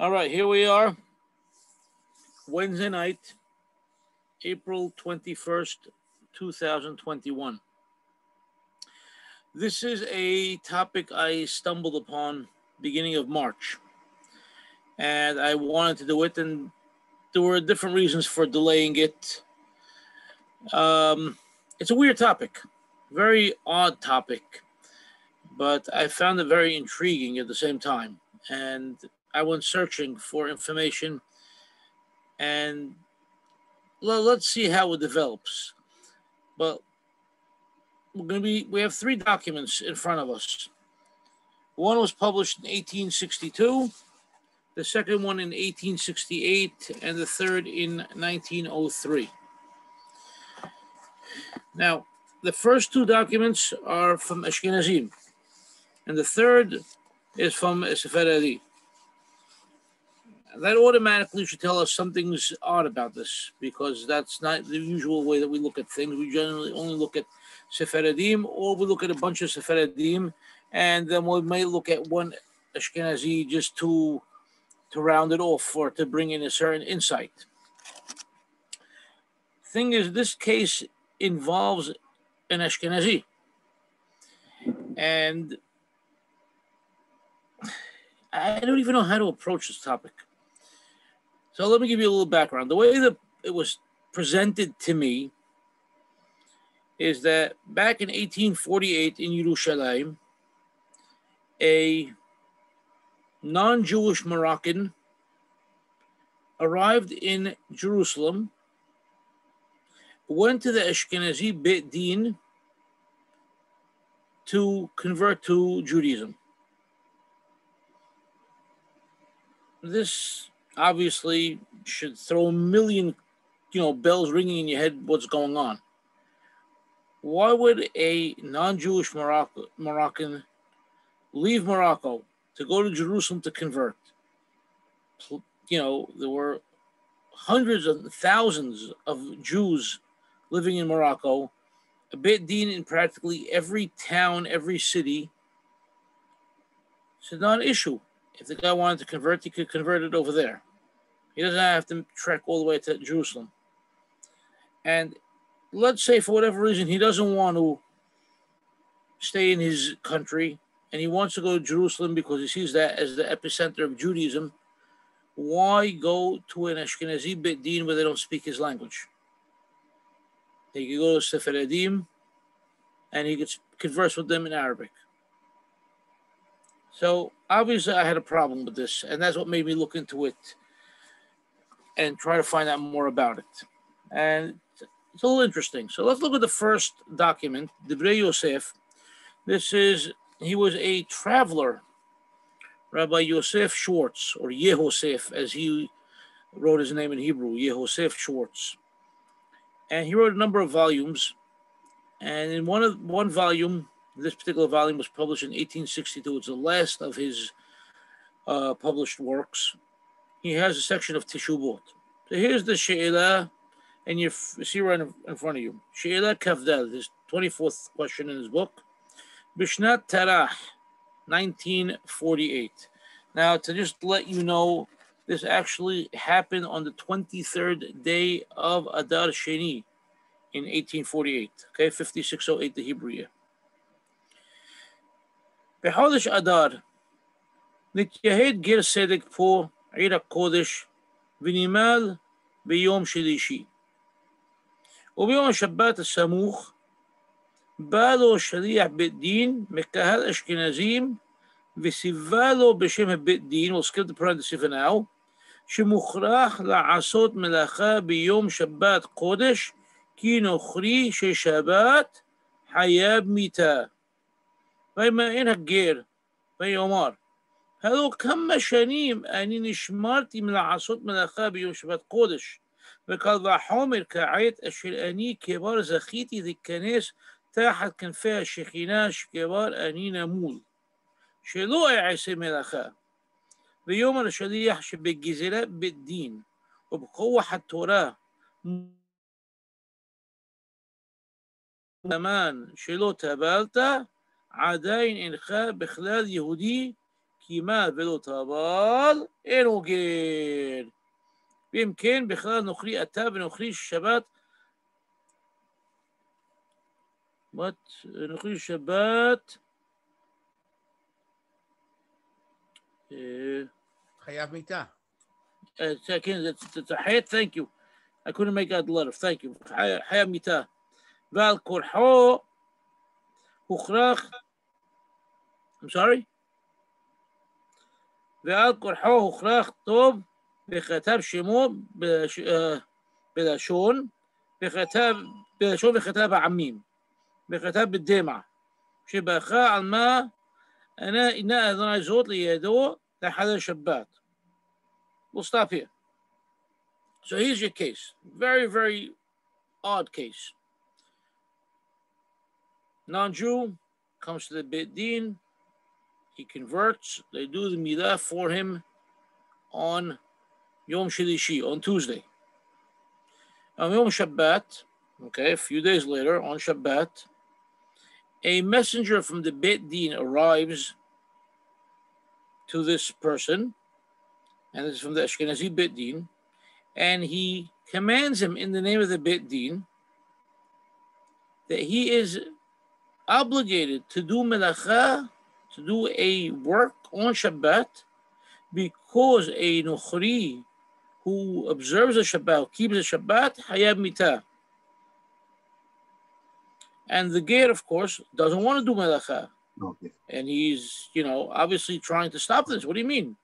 All right, here we are, Wednesday night, April 21st, 2021. This is a topic I stumbled upon beginning of March, and I wanted to do it, and there were different reasons for delaying it. It's a weird topic, very odd topic, but I found it very intriguing at the same time, and I went searching for information, and let's see how it develops. But we have three documents in front of us. One was published in 1862, the second one in 1868, and the third in 1903. Now, the first two documents are from Ashkenazi, and the third is from Sephardi. That automatically should tell us something's odd about this, because that's not the usual way that we look at things. We generally only look at Sephardim, or we look at a bunch of Sephardim, and then we may look at one Ashkenazi just to round it off or to bring in a certain insight. Thing is, this case involves an Ashkenazi, and I don't even know how to approach this topic. So let me give you a little background. The way that it was presented to me is that back in 1848 in Yerushalayim, a non-Jewish Moroccan arrived in Jerusalem, went to the Ashkenazi Beit Din to convert to Judaism. This obviously should throw a million, bells ringing in your head. What's going on? Why would a non-Jewish Moroccan leave Morocco to go to Jerusalem to convert? There were hundreds of thousands of Jews living in Morocco, a Beit Din in practically every town, every city. It's not an issue. If the guy wanted to convert, he could convert it over there. He doesn't have to trek all the way to Jerusalem. And let's say for whatever reason he doesn't want to stay in his country and he wants to go to Jerusalem because he sees that as the epicenter of Judaism. Why go to an Ashkenazi Beit Din where they don't speak his language? He could go to Sephardim and he could converse with them in Arabic. So obviously I had a problem with this, and that's what made me look into it and try to find out more about it. And it's a little interesting. So let's look at the first document, Divrei Yosef. He was a traveler, Rabbi Yosef Schwartz, or Yehosef, as he wrote his name in Hebrew, Yehosef Schwartz. And he wrote a number of volumes. And in one volume, this particular volume was published in 1862. It's the last of his published works. He has a section of Teshuvot. So here's the She'elah, and you see right in front of you. She'elah Kavdal, his 24th question in his book. Bishnat Tarah, 1948. Now, to just let you know, this actually happened on the 23rd day of Adar Sheni in 1848. Okay, 5608, the Hebrew year. בחודש אדר נתייחד גר סדק פה עיר הקודש ונמל ביום שלישי. וביום השבת הסמוך בא לו שליח בית דין מקהל אשכנזים וסיבה לו בשם הבית דין, we'll skip the parenthesis for now, שמוכרח לעשות מלאכה ביום שבת קודש כי נוכרי ששבת חייב מיתה. וימאן הגר ויאמר, הלא כמה שנים אני נשמרתי מלעשות מלאכה ביום שבת קודש, וקל וחומר כעת אשר אני כבר זכיתי להיכנס תחת כנפי השכינה שכבר אני נמול, שלא אעשה מלאכה. ויאמר השליח שבגזירת בית דין ובכוח התורה למען שלא טבלת, עדיין אינך בכלל יהודי, כמעט ולא טבל, אינו גר. ואם כן, בכלל נוכרי אתה ונוכרי שבת, נוכרי שבת, חייב מיתה. it's a hate, thank you. I couldn't make out the letter, thank you. חייב מיתה. ועל כורחו הוכרח, I'm sorry? ועל כורחו הוכרח טוב וכתב שמו בלשון וכתב העמים וכתב בדמע שבכה על מה אינה אדוני זאת לידו לחלל שבת. We'll stop here. So here's your case. Very, very odd case. Non-Jew comes to the Beit Din. He converts. They do the milah for him on Yom Shlishi, on Tuesday. On Yom Shabbat, okay, a few days later, on Shabbat, a messenger from the Beit Din arrives to this person, and this is from the Ashkenazi Beit Din, and he commands him in the name of the Beit Din that he is obligated to do melacha, to do a work on Shabbat, because a nochri who observes the Shabbat, keeps the Shabbat, hayab mitah. And the ger, of course, doesn't want to do melacha. Okay. And he's, obviously trying to stop this. What do you mean?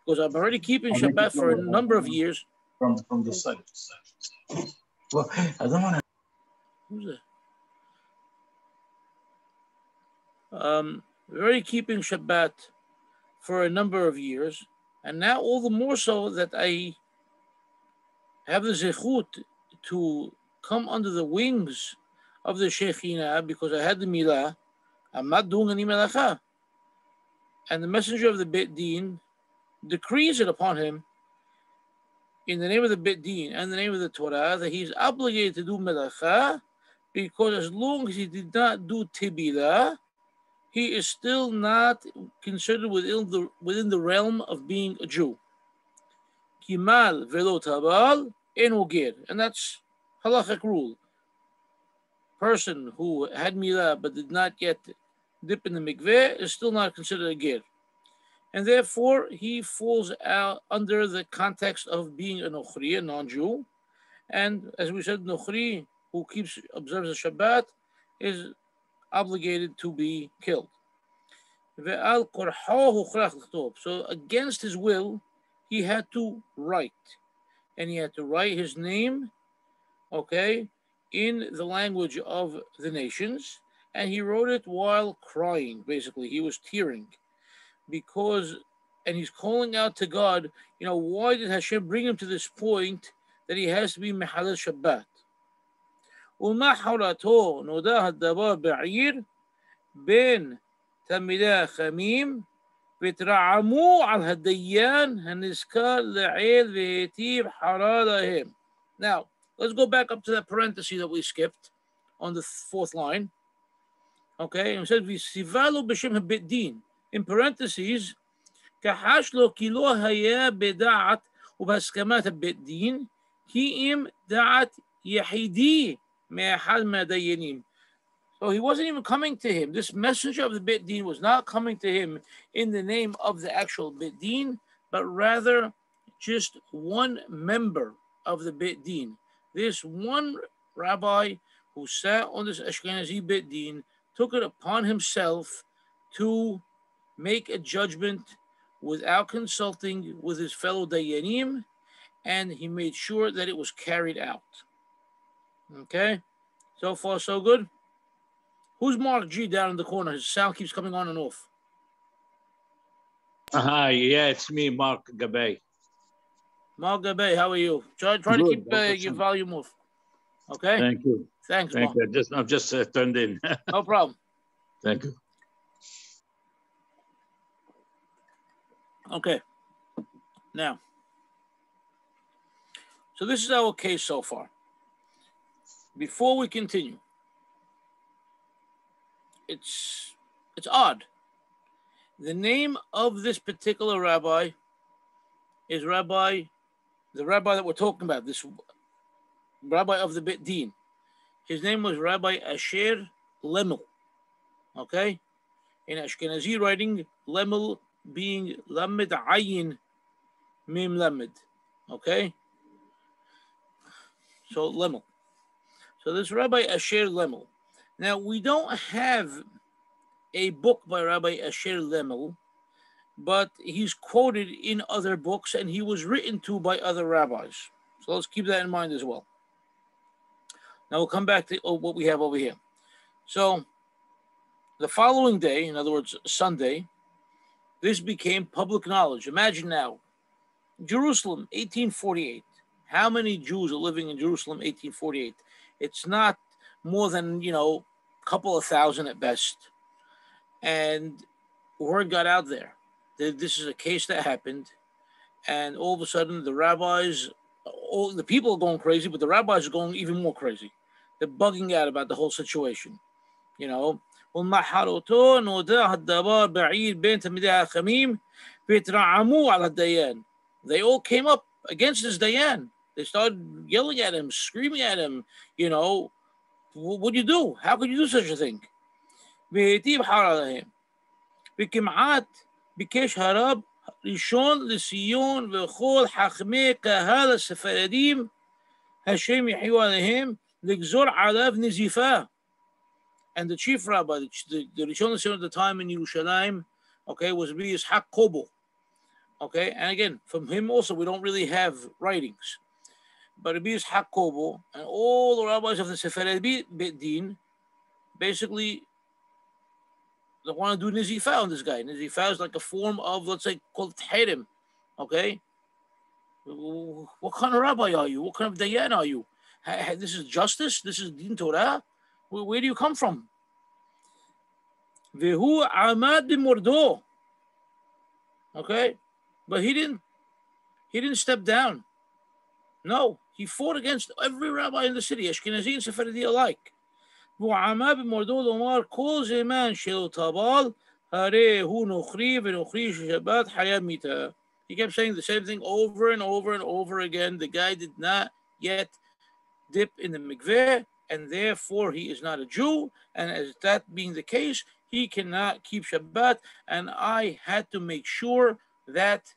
Because I'm already keeping Shabbat for a number of years. From the side. Well, I don't want to. Who's that? We're already keeping Shabbat for a number of years, and now all the more so that I have the zechut to come under the wings of the Shekhinah because I had the milah. I'm not doing any melacha. And the messenger of the Beit Din decrees it upon him in the name of the Beit Din and the name of the Torah that he's obligated to do melacha, because as long as he did not do tibilah, he is still not considered within the realm of being a Jew. Kimal velo tabal eno ger, and that's halachic rule. Person who had milah but did not yet dip in the mikveh is still not considered a ger, and therefore he falls out under the context of being a nochri, a non-Jew. And as we said, nochri who observes the Shabbat is obligated to be killed. So against his will, he had to write. And he had to write his name, okay, in the language of the nations. And he wrote it while crying, basically. He was tearing. And he's calling out to God, why did Hashem bring him to this point that he has to be Mehalel Shabbat? وما حولته نوداه الدبار بعير بين تلميذي خميم بترعموا على الديان هنسكار لعيل ويتيب حرارهم. Now, let's go back up to that parenthesis that we skipped on the fourth line. Okay, and it says, "V'sivalo b'shem habit din." In parentheses, "Kahash lo ki lo haya b'da'at u'b'haskamat habit din ki im da'at yahidi." So he wasn't even coming to him. This messenger of the Beit Din was not coming to him in the name of the actual Beit Din, but rather just one member of the Beit Din. This one rabbi who sat on this Ashkenazi Beit Din took it upon himself to make a judgment without consulting with his fellow Dayanim, and he made sure that it was carried out. Okay, so far so good. Who's Mark G down in the corner? His sound keeps coming on and off. Hi, yeah, it's me, Mark Gabay. Mark Gabay, how are you? Try to keep your volume off. Okay. Thank you. Thanks, Thank Mark. you. I've just turned in. No problem. Thank you. Okay. Now, so this is our case so far. Before we continue, it's odd The name of this particular rabbi is the rabbi that we're talking about, this rabbi of the Beit Din. His name was Rabbi Asher Lemel. Okay? In Ashkenazi writing, Lemel being Lamed Ayin Mim Lamed. Okay? So Lemel. So this Rabbi Asher Lemel. Now, we don't have a book by Rabbi Asher Lemel, but he's quoted in other books and he was written to by other rabbis. So let's keep that in mind as well. Now we'll come back to what we have over here. So the following day, in other words, Sunday, this became public knowledge. Imagine now, Jerusalem, 1848. How many Jews are living in Jerusalem, 1848? It's not more than, a couple of thousand at best. And word got out there that this is a case that happened. And all of a sudden, the rabbis, all the people are going crazy, but the rabbis are going even more crazy. They're bugging out about the whole situation. They all came up against this Dayan. They started yelling at him, screaming at him, what do you do? How could you do such a thing? וכמעט ביקש הרב ראשון לציון וכל חכמי קהל הספרדים השם יחיו עליהם לגזור עליו נזיפה. And the chief rabbi, the Rishon LeZion at the time in Yerushalayim, was Rabbi Yitzhak Kobo. And again, from him also we don't really have writings. But Rabbi Yitzhak Kobo and all the rabbis of the Sephardic Beit Din basically they want to do Nizifa on this guy. Nizifa is like a form of, let's say, called Therem. What kind of rabbi are you? What kind of Dayan are you? This is justice? This is Din Torah? Where do you come from? Vehu Amad b'mordo. But he didn't step down. No, he fought against every rabbi in the city, Ashkenazi and Sephardi alike. وعمى بمردود عمر كل زمان شلو طبال هاري هو نخري ونخري شبات حياة ميتة. He kept saying the same thing over and over and over again. The guy did not yet dip in the mikveh, and therefore he is not a Jew. And as that being the case, he cannot keep Shabbat. And I had to make sure that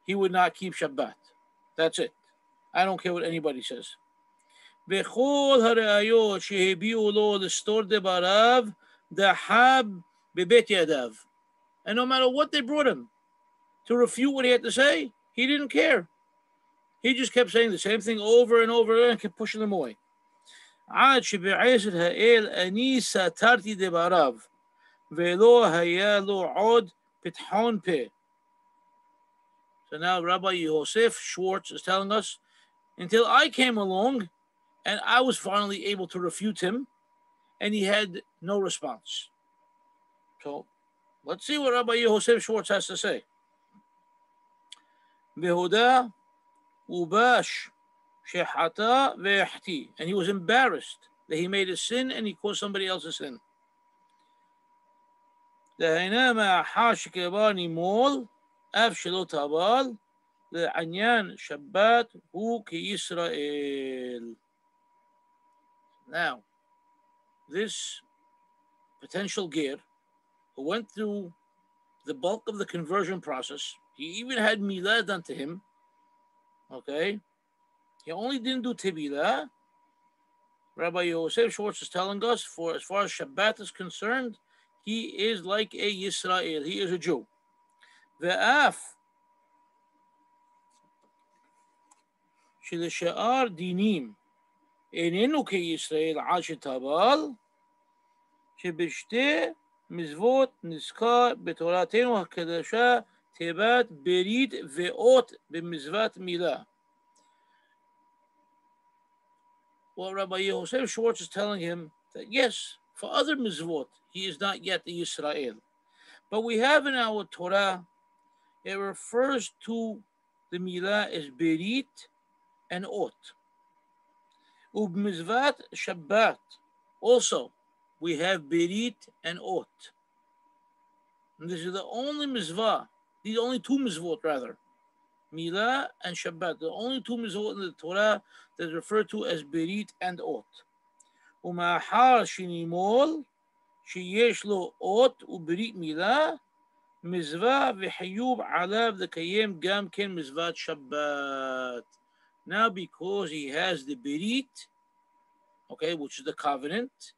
he would not keep Shabbat. That's it. I don't care what anybody says. בכל הראיות שהביאו לו לסתור דבריו דחב בבית ידיו. And no matter what they brought him to refute what he had to say, he didn't care. He just kept saying the same thing over and over and kept pushing them away. עד שבעזר האל אני סתרתי דבריו ולא היה לו עוד פתחון פה. So now Rabbi Yosef Schwartz is telling us, until I came along, and I was finally able to refute him, and he had no response. So let's see what Rabbi Yosef Schwartz has to say. Behuda ubash shehata ve'hti. And he was embarrassed that he made a sin and he caused somebody else a sin. דהיינה מאחר שכבר נימול, אף שלא טבל, לעניין שבת הוא כישראל. Now, this potential ger who went through the bulk of the conversion process, he even had milah done to him. He only didn't do tibilah. Rabbi Yosef Schwartz is telling us, for as far as Shabbat is concerned, he is like a Yisrael. He is a Jew. Ve'af shel dinim איננו כישראל עד שטבל, שבשתי מצוות נזכר בתורתנו הקדושה תיבת ברית ואות במצוות מילה. Well, Rabbi Yosef Schwartz is telling him that yes, for other mitzvot, he is not yet a Yisrael. But we have in our Torah, it refers to the milah as berit and ot. Ubmizvat Shabbat. Also, we have berit and ot. And this is the only mitzvah, the only two mitzvot rather, Milah and Shabbat, the only two mitzvot in the Torah that is referred to as Berit and Ot. ומאחר שנימול שיש לו אות וברית מילה, מצווה וחיוב עליו לקיים גם כן מצוות שבת. Now because he has the berit, okay, which is the covenant,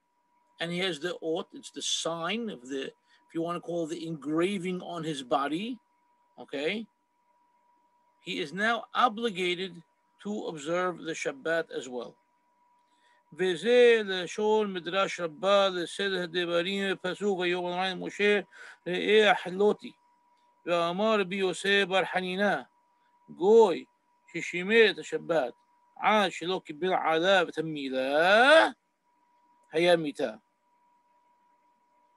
and he has the ot, it's the sign of the, if you want to call it the engraving on his body, okay, he is now obligated to observe the Shabbat as well. וזה לשון מדרש רבה לסדר הדברים בפסוק ויאמר משה ראה החלותי ואמר רבי יוסף בר חנינא גוי ששימר את השבת עד שלא קיבל עליו את המילה היה מיתה.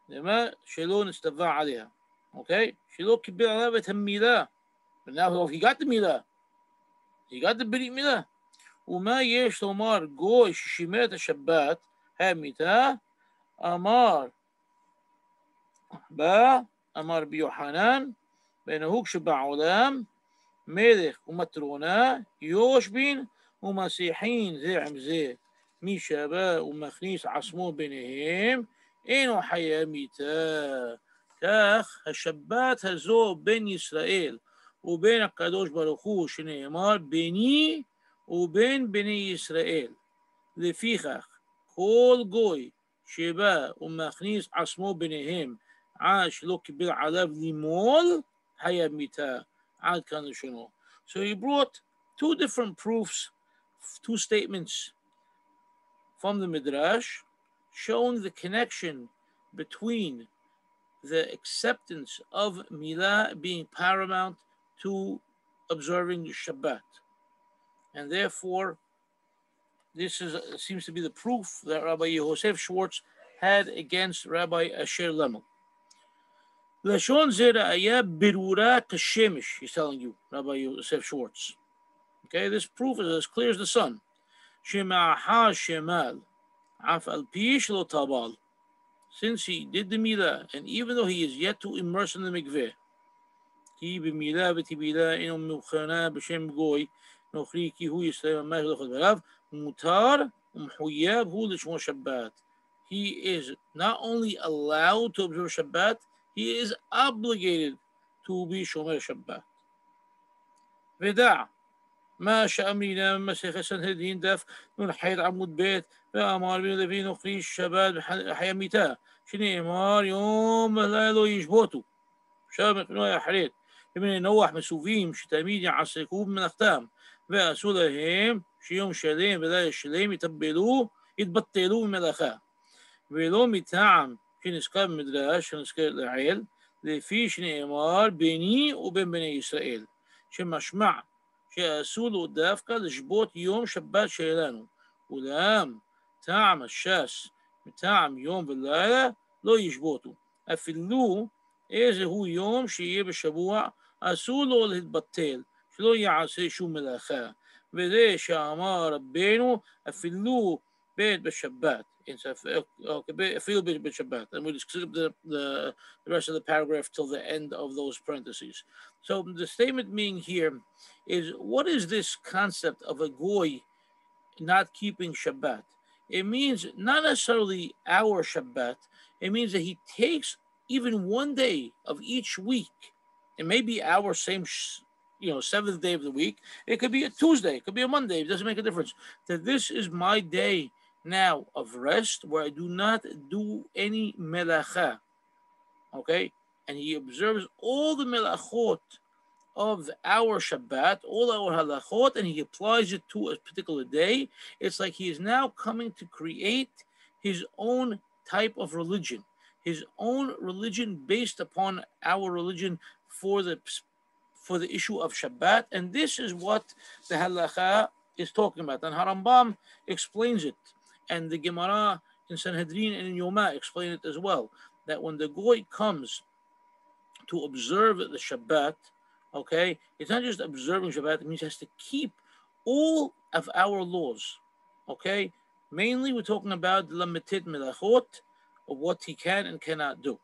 למה? שלא נצטווה עליה. Okay? שלא קיבל עליו את המילה. But now he got the מילה. He got the ברית מילה. ומה יש לומר גוי ששימר את השבת המיתה? אמר רבי יוחנן בנהוג שבעולם מלך ומטרונה יושבין ומסיחין זה עם זה מי שבא ומכניס עצמו ביניהם אינו חיה מיתה. כך השבת הזו בין ישראל ובין הקדוש ברוך הוא שנאמר ביני ובין בני ישראל. לפיכך כל גוי שבא ומכניס עצמו ביניהם עד שלא קיבל עליו לימול היה מיתה. עד כאן לשונו. So he brought two different proofs, two statements from the Midrash showing the connection between the acceptance of Milah being paramount to observing Shabbat. And therefore, this seems to be the proof that Rabbi Yosef Schwartz had against Rabbi Asher Lemel. Lashon ze ra'aya birura kashemesh, he's telling you, Rabbi Yosef Schwartz. Okay, this proof is as clear as the sun. Shema'aha shemal, af al pi shelo tabal. Since he did the milah, and even though he is yet to immerse in the mikveh, ki b'milah v'tibilah ino mukhana b'shem goy, nochri ki hu yisrael ma'ach l'chol b'rav, mutar u'mhuyab hu l'shmo Shabbat. He is not only allowed to observe Shabbat, he is obligated to be Shomer Shabbat. ודע מה שאמרינא במסכת סנהדרין דף נ"ח עמוד ב' ואמר רבי לוי נוכרי שבת בחיי מיתה שנאמר יום ולילה לא ישבותו. עכשיו מבחינו האחרת לבני נוח מסובים שתמיד יעסקו במלאכתם ועשו להם שיום שלם ולילה שלם יתבטלו במלאכה ולא מטעם שנזכר במדרש שנזכר לעיל לפי שנאמר ביני ובין בני ישראל שמשמע שעשו לו דווקא לשבות יום שבת שלנו אולם טעם הש"ס מטעם יום ולילה לא ישבותו אפילו איזהו יום שיהיה בשבוע אסור לו להתבטל שלא יעשה שום מלאכה וזה שאמר רבנו אפילו בית בשבת. And we'll skip the rest of the paragraph till the end of those parentheses. So the statement being here is, what is this concept of a goy not keeping Shabbat? It means not necessarily our Shabbat. It means that he takes even one day of each week. It may be our same, seventh day of the week. It could be a Tuesday. It could be a Monday. It doesn't make a difference. That this is my day now of rest where I do not do any melacha. Okay? And he observes all the melachot of our Shabbat, all our halachot, and he applies it to a particular day. It's like he is now coming to create his own type of religion, his own religion based upon our religion for the issue of Shabbat. And this is what the halacha is talking about. And Harambam explains it. And the Gemara in Sanhedrin and in Yoma explain it as well, that when the goy comes to observe the Shabbat, okay, it's not just observing Shabbat, it means he has to keep all of our laws, okay? Mainly we're talking about the limited melachot, of what he can and cannot do.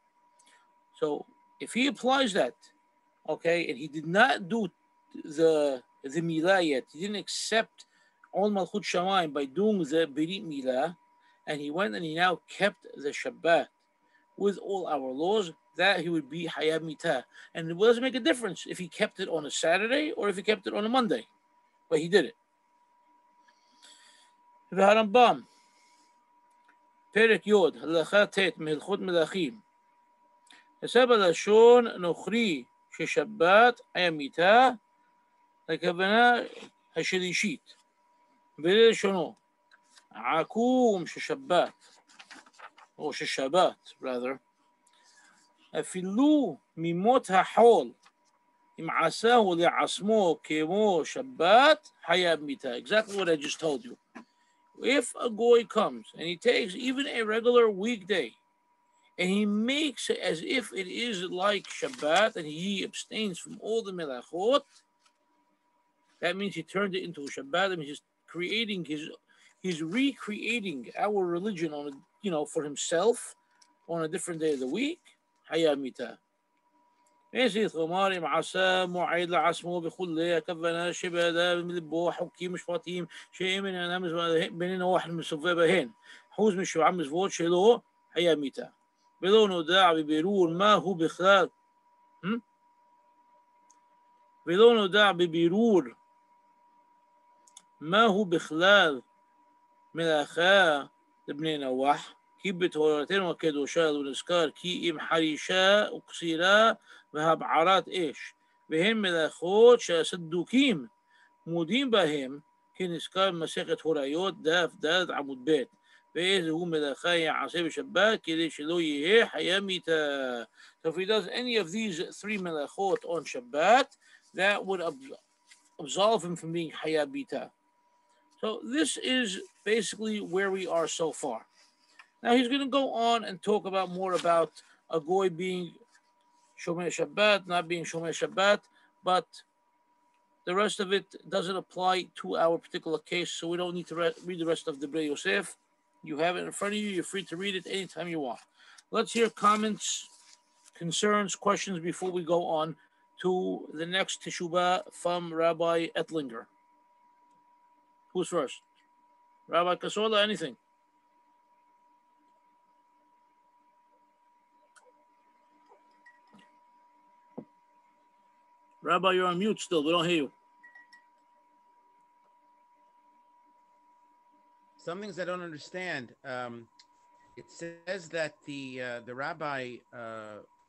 So if he applies that, okay, and he did not do the milah yet, he didn't accept Ol Malchut Shamayim by doing the Berit Milah, and he went and he now kept the Shabbat with all our laws, that he would be Hayab Mitah. And it doesn't make a difference if he kept it on a Saturday or if he kept it on a Monday, but he did it. והרמב"ם, פרק י' הלכה ט' מהלכות מלכים, כתב בלשון נוכרי ששבת היה מיתה, לכוונה השלישית, ולשונו עקום ששבת, או ששבת, rather, אפילו ממות החול, אם עשהו לעצמו כמו שבת, חייב מיתה. Exactly what I just told you. If a goy comes and he takes even a regular weekday and he makes it as if it is like Shabbat and he abstains from all the melachot, that means he turned it into a Shabbat. I mean, he's recreating our religion on, for himself on a different day of the week. Hayab mitah. אם עשה מועד לעצמו בכולי הכוונה שבאדם מלבו חוקים משפטיים שאם אינם בינינו ואחד מסובב בהן חוץ משבעה מצוות שלו היה מיתה ולא נודע בבירור מה הוא בכלל מלאכה לבני נוח כי בתורתנו הקדושה לא נזכר כי אם חרישה וקצירה והבערת אש, והם מלאכות שהסדוקים מודים בהם, כנזכר במסכת הוריות דף ד' עמוד ב', ואיזה הוא מלאכה יעשה בשבת, כדי שלא יהיה חייב מיתה. So if he does any of these three melachot on Shabbat, that would absolve him from being hayab mitah. So this is basically where we are so far. Now he's going to go on and talk about more about a goy being Shomer Shabbat, not being Shomer Shabbat, but the rest of it doesn't apply to our particular case, so we don't need to read the rest of the Bnei Yosef. You have it in front of you. You're free to read it anytime you want. Let's hear comments, concerns, questions before we go on to the next Teshuvah from Rabbi Ettlinger. Who's first? Rabbi Kasola, anything? Rabbi, you're on mute still. We don't hear you. Some things I don't understand. It says that the rabbi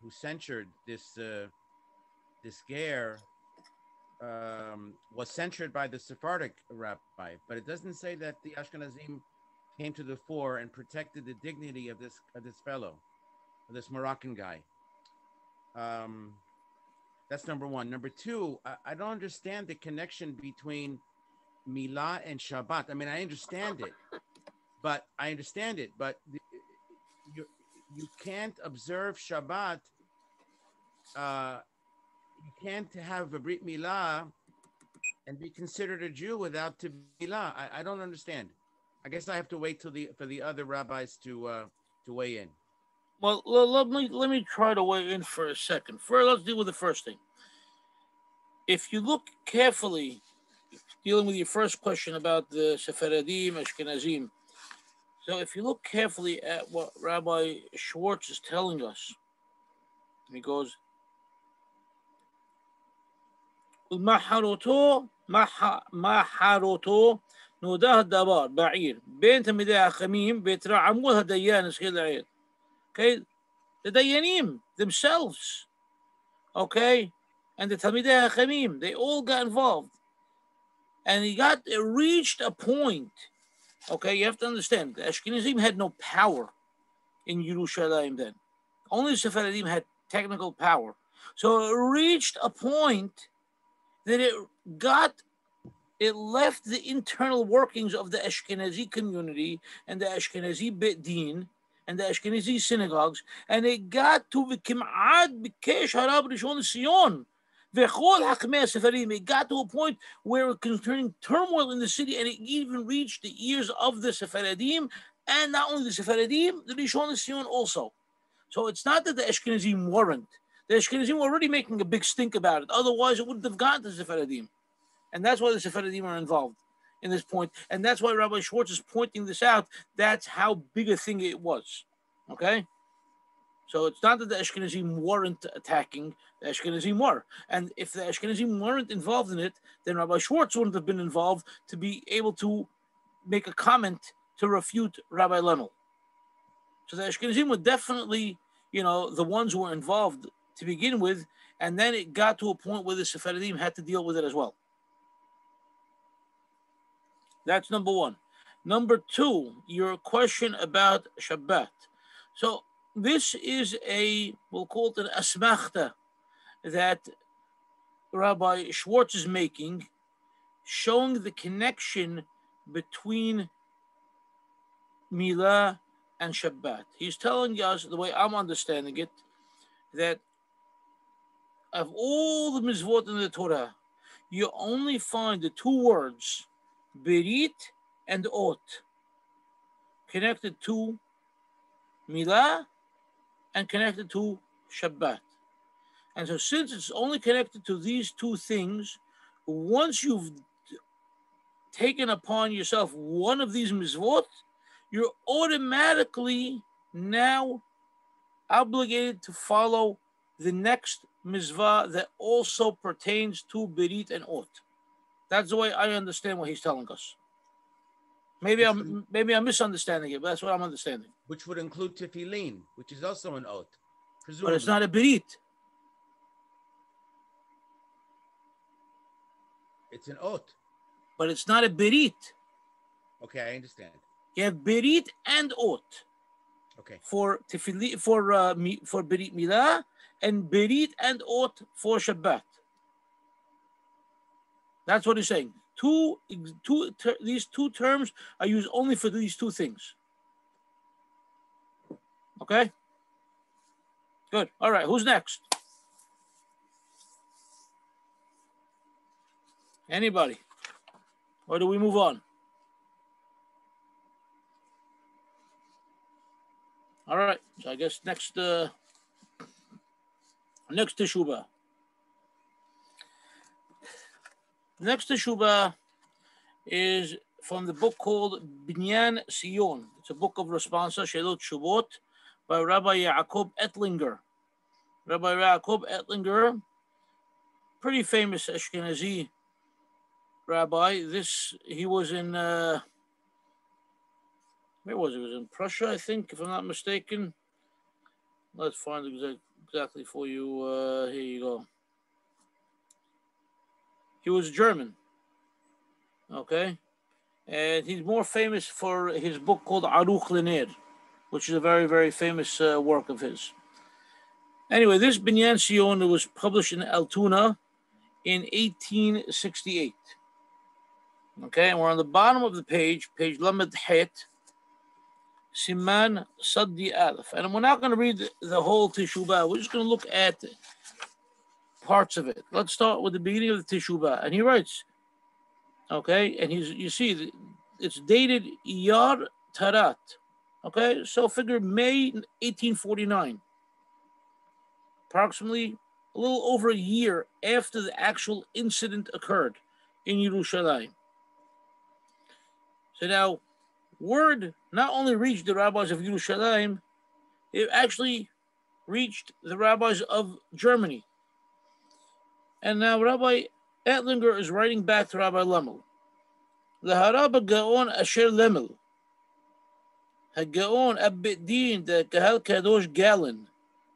who censured this ger was censured by the Sephardic rabbi, but it doesn't say that the Ashkenazim came to the fore and protected the dignity of this fellow, of this Moroccan guy. That's number one. Number two, I don't understand the connection between Milah and Shabbat. I mean, I understand it, but you can't observe Shabbat. You can't have a Brit Milah and be considered a Jew without Milah. I don't understand. I guess I have to wait for the other rabbis to weigh in. Well, let me try to weigh in for a second. First, let's deal with the first thing. If you look carefully, dealing with your first question about the Sephardim, Ashkenazim, so if you look carefully at what Rabbi Schwartz is telling us, he goes, "Maharoto nodah dabar ba'ir ben tamidei hachamim betra'amu hadayan eskil ha'ir." Okay, the Dayanim themselves, okay, and the Talmidei Hachamim, they all got involved. And it reached a point, okay, you have to understand, the Ashkenazim had no power in Yerushalayim then. Only the Sephardim had technical power. So it reached a point that it left the internal workings of the Ashkenazi community and the Ashkenazi Beit Din and the Ashkenazi synagogues, and it got to Kim'ad Bikesh Harab Rishon Sion. It got to a point where it was turning turmoil in the city, and it even reached the ears of the Sephardim, and not only the Sephardim, the Rishon Sion also. So it's not that the Ashkenazim weren't. The Ashkenazim were already making a big stink about it. Otherwise, it wouldn't have gotten to Sephardim. And that's why the Sephardim are involved in this point. And that's why Rabbi Schwartz is pointing this out. That's how big a thing it was. Okay? So it's not that the Ashkenazim weren't attacking, the Ashkenazim were. And if the Ashkenazim weren't involved in it, then Rabbi Schwartz wouldn't have been involved to be able to make a comment to refute Rabbi Lemel. So the Ashkenazim were definitely, the ones who were involved to begin with, and then it got to a point where the Sephardim had to deal with it as well. That's number one. Number two, your question about Shabbat. So this is we'll call it an asmachta that Rabbi Schwartz is making, showing the connection between Milah and Shabbat. He's telling us, the way I'm understanding it, that of all the mitzvot in the Torah, you only find the two words, berit and ot, connected to Milah and connected to Shabbat. And so since it's only connected to these two things, once you've taken upon yourself one of these mitzvot, you're automatically now obligated to follow the next mitzvah that also pertains to berit and ot. That's the way I understand what he's telling us. Maybe I'm misunderstanding it, but that's what I'm understanding. Which would include tefillin, which is also an ot, presumably. But it's not a berit. It's an ot. But it's not a berit. Okay, I understand. You have berit and ot. Okay. For tefillin, for berit milah, and berit and ot for Shabbat. That's what he's saying. These two terms are used only for these two things. Okay? Good. All right. Who's next? Anybody? Or do we move on? All right. So I guess next teshuvah. Next teshuvah is from the book called Binyan Sion. It's a book of responsa, Shelot Shuvot, by Rabbi Yaakov Ettlinger. Rabbi Yaakov Ettlinger, pretty famous Ashkenazi rabbi. He was in, where was he? He was in Prussia, I think, if I'm not mistaken. Let's find it exactly for you. Here you go. He was German, okay? And he's more famous for his book called Aruch Lener, which is a very, very famous work of his. Anyway, this Binyan Sion was published in Altoona in 1868. Okay, and we're on the bottom of the page Lamed Het, Siman Saddi Aleph. And we're not going to read the whole Teshuvah. We're just going to look at parts of it. Let's start with the beginning of the Teshuvah. And he writes, okay, and you see, it's dated Iyar Tarat. Okay, so figure May 1849. Approximately a little over a year after the actual incident occurred in Yerushalayim. So now, word not only reached the rabbis of Yerushalayim, it actually reached the rabbis of Germany. And now Rabbi Ettlinger is writing back to Rabbi Lemel. L'harab Gaon Asher Lemel. HaGaon Abed Din the Kahal Kadosh Galen.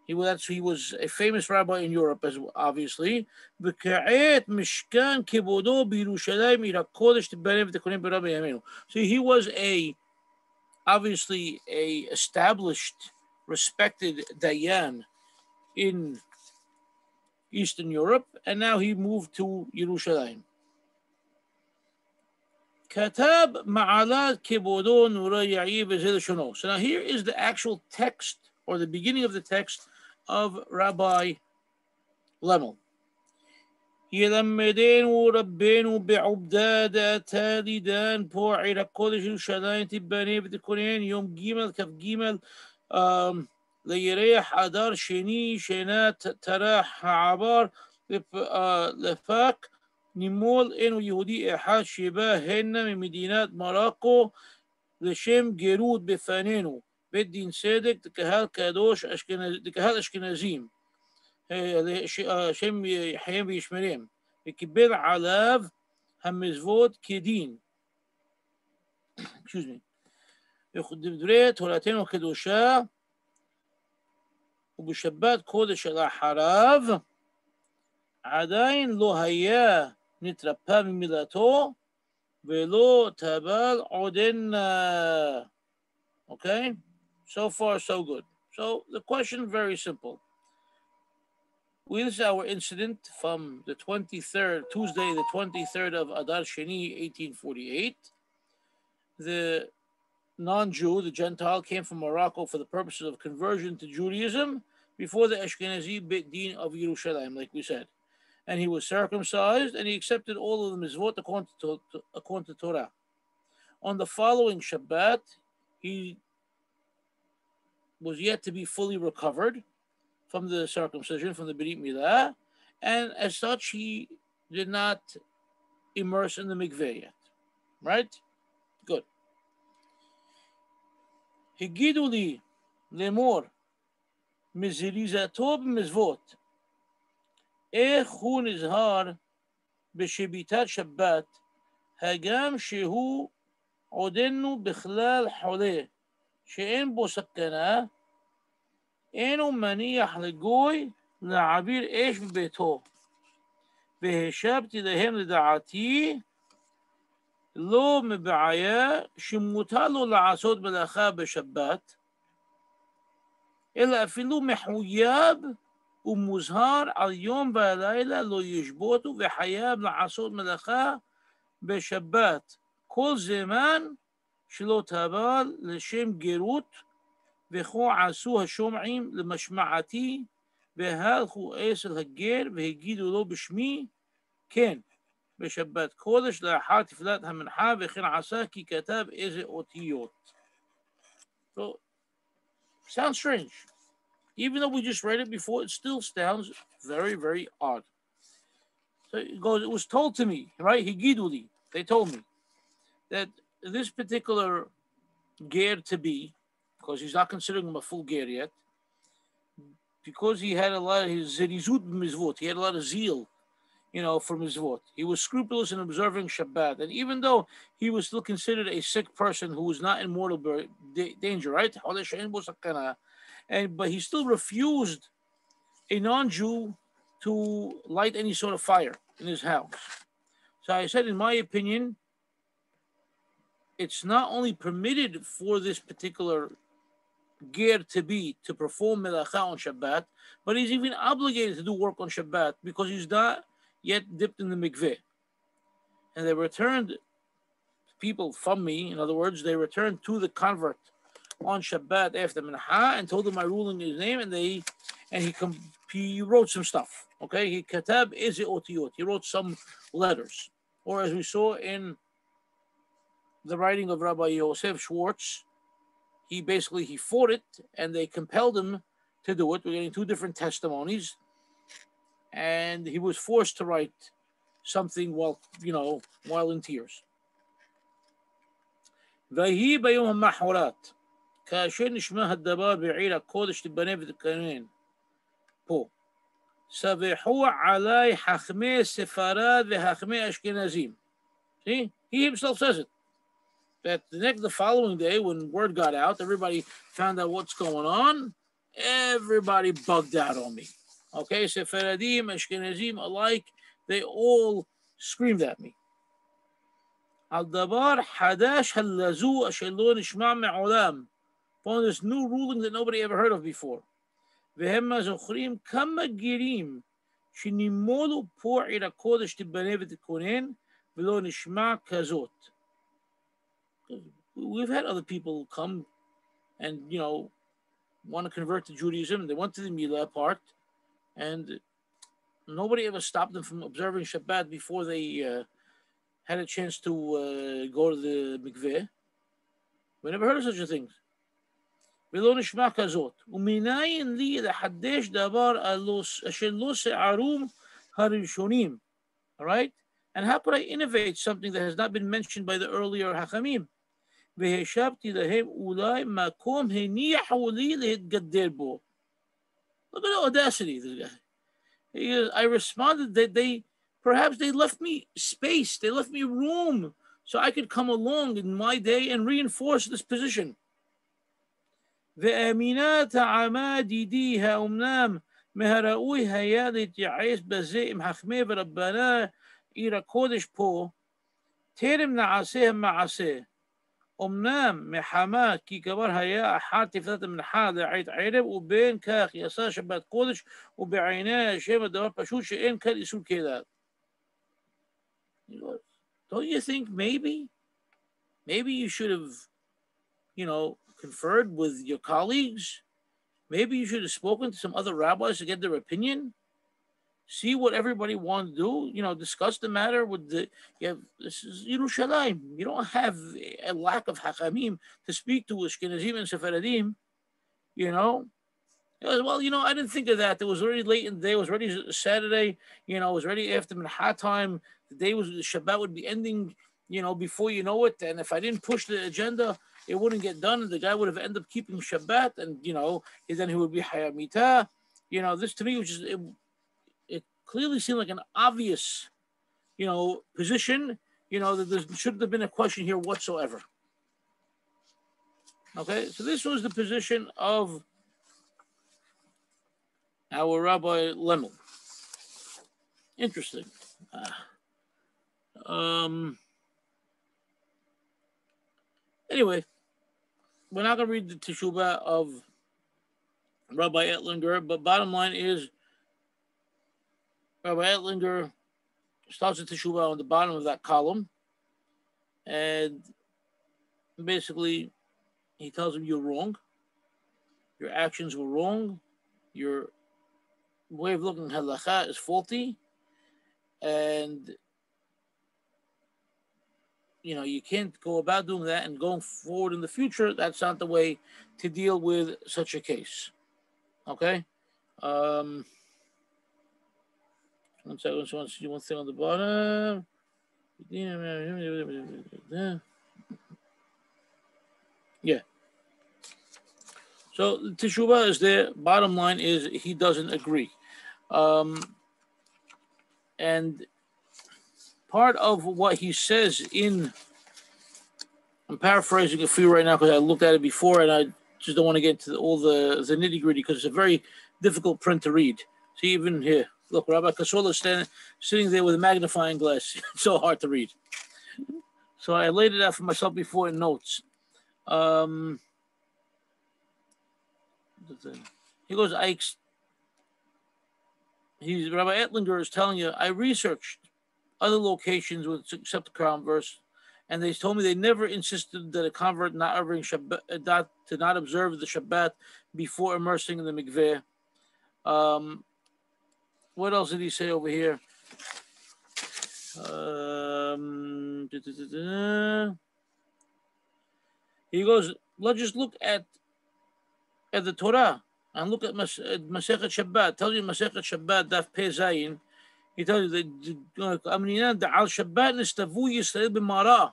He was a famous rabbi in Europe, as obviously. So he was obviously a established, respected Dayan in Eastern Europe, and now he moved to Yerushalayim. Katab Ma'alat Kibodo Nura Ya'i V'Zeh Shono. So now here is the actual text, or the beginning of the text, of Rabbi Lemel. يلمدين ربين بعبداد تالدان بوعي لقودش يرشلاين تباني بتكونين يوم جيمل كف جيمل לירח אדר שני שנה טרח העבר לפק נימול אינו יהודי אחד שבא הנה ממדינת מרוקו לשם גירות בפנינו בית דין צדק לקהל קדוש לקהל אשכנזים השם יחיים וישמרם וקיבל עליו המזוות כדין. דברי תורתנו הקדושה ובשבת קודש לאחריו עדיין לא היה נתרפא ממילתו ולא טבל עודנה. Okay, so far so good. So the question very simple. This is our incident from the 23rd, Tuesday, the 23rd of Adar Sheni, 1848. The non-Jew, the Gentile, came from Morocco for the purposes of conversion to Judaism before the Ashkenazi Beit Din of Yerushalayim, like we said. And he was circumcised, and he accepted all of the mitzvot according to Torah. On the following Shabbat, he was yet to be fully recovered from the circumcision, from the Brit Milah, and as such, he did not immerse in the mikveh yet. Right? Good. הגידו לי לאמור מזריזתו במזוות איך הוא נזהר בשביתת שבת הגם שהוא עודנו בכלל חולה שאין בו סכנה אינו מניח לגוי להעביר אש בביתו והשבתי להם לדעתי לא מבעיה שמותר לו לעשות מלאכה בשבת, אלא אפילו מחויב ומוזהר על יום והלילה לא ישבותו וחייב לעשות מלאכה בשבת, כל זמן שלא טבל לשם גירות, וכו עשו השומעים למשמעתי, והלכו אצל הגר והגידו לו בשמי, כן. בשבת קודש לאחר תפילת המנחה וכן עשה כי כתב איזה אותיות. So, sounds strange. Even though we just read it before, it still sounds very, very odd. So it goes, it was told to me, right? Higiduli, they told me that this particular ger to be, because he's not considering him a full ger yet, because he had a lot of his zerizut mizvot, he had a lot of zeal, for mitzvot. He was scrupulous in observing Shabbat. And even though he was still considered a sick person who was not in mortal danger, right? But he still refused a non-Jew to light any sort of fire in his house. So I said, in my opinion, it's not only permitted for this particular ger to perform melacha on Shabbat, but he's even obligated to do work on Shabbat because he's not yet dipped in the mikveh. And they returned people from me, in other words, they returned to the convert on Shabbat after Mincha and told him my ruling in his name, and he wrote some stuff. Okay, he katab eze otiyot. He wrote some letters, or as we saw in the writing of Rabbi Yosef Schwartz, he fought it, and they compelled him to do it. We're getting two different testimonies. And he was forced to write something while in tears. ויהי ביום המחרת, כאשר נשמע הדבר בעיר הקודש תיבנה ותכונן. פה, סבחו עלי חכמי ספרד וחכמי אשכנזים. See, he himself says it. That the following day, when word got out, everybody found out what's going on. Everybody bugged out on me. Okay, Sephardim, Ashkenazim alike, they all screamed at me. Al-Dabar Hadash Halazu Ashelon Ishma Me'olam, upon this new ruling that nobody ever heard of before. Vehemma Zochrim Kama Girim Shinimolu Por Ira Kodesh Tibane V'Tikonen V'lo Nishma Kazot. We've had other people come and, want to convert to Judaism. They went to the Milah part. And nobody ever stopped them from observing Shabbat before they had a chance to go to the mikveh. We never heard of such a thing. ולא נשמע כזאת. ומנין לי לחדש דבר אשר לא שערום הראשונים. All right? And how could I innovate something that has not been mentioned by the earlier Hachamim? והשבתי להם אולי מקום הניחו לי להתגדל בו. Look at the audacity of this guy. I responded that perhaps they left me space, they left me room, so I could come along in my day and reinforce this position. ואמינat העמד ידיها אומנם מהראוי היה להתייעץ בזה עם חכמי ורבנה עיר הקודש פה, טרם נעשה המעשה. אמנם מחמה כי כבר היה אחר תפילת המנחה לעת ערב, ובין כך יעשה שבת קודש, ובעיני השם הדבר פשוט שאין כאן איסור כלל. Don't you think maybe you should have, conferred with your colleagues? Maybe you should have spoken to some other rabbis to get their opinion? See what everybody wants to do, discuss the matter with this is Yerushalayim. You don't have a lack of Hachamim to speak to Ashkenazim and Sephardim, Well, I didn't think of that. It was already late in the day. It was already Saturday. It was already after Mincha time. The Shabbat would be ending, before you know it. And if I didn't push the agenda, it wouldn't get done. And the guy would have ended up keeping Shabbat. And, then he would be Hayamita. This to me was just, it clearly seemed like an obvious, position, that there shouldn't have been a question here whatsoever. Okay, so this was the position of our Rabbi Lemel. Interesting. Anyway, we're not going to read the Teshuvah of Rabbi Ettlinger, but bottom line is Rabbi Ettlinger starts the Teshuvah on the bottom of that column, and basically he tells him you're wrong, your actions were wrong, your way of looking at halakha is faulty, and you can't go about doing that, and going forward in the future, that's not the way to deal with such a case. Okay? One second, so I want to see one thing on the bottom. Yeah. So Teshuvah is there. Bottom line is he doesn't agree. And part of what he says I'm paraphrasing it for you right now because I looked at it before and I just don't want to get into all the nitty gritty because it's a very difficult print to read. See, even here, look, Rabbi Kasola is sitting there with a magnifying glass. It's so hard to read. So I laid it out for myself before in notes. He goes, Rabbi Ettlinger is telling you, I researched other locations with except the Quran verse, and they told me they never insisted that a convert not observing Shabbat, to not observe the Shabbat before immersing in the mikveh. What else did he say over here? He goes, let's just look at the Torah and look at Masechet Shabbat. Tells you Masechet Shabbat, Daf Pei Zayin. He tells you that Al Shabbat nistavu Yisrael b'Mara.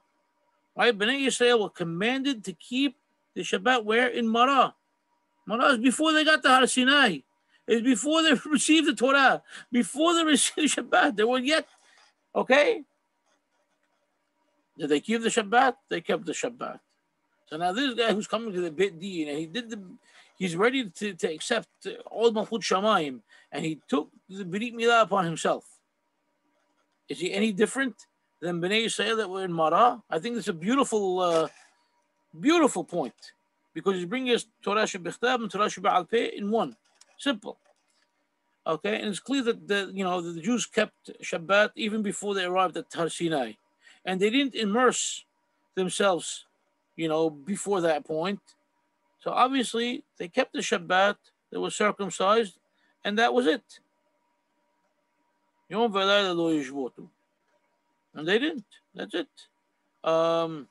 Right? Bnei Yisrael were commanded to keep the Shabbat where? In Mara. Mara is before they got to Har Sinai. It's before they received the Torah. Before they received the Shabbat. They were yet, okay? Did they keep the Shabbat? They kept the Shabbat. So now this guy who's coming to the Beit Din, and he's ready to accept all Malchut Shamayim, and he took the Brit Milah upon himself. Is he any different than Bnei Yisrael that were in Mara? I think it's a beautiful, beautiful point, because he's bringing us Torah Shebichtav and Torah Sheba'al Peh in one. Simple. Okay, and it's clear that the Jews kept Shabbat even before they arrived at Har Sinai, and they didn't immerse themselves, before that point. So obviously they kept the Shabbat, they were circumcised, and that was it. And they didn't. That's it. So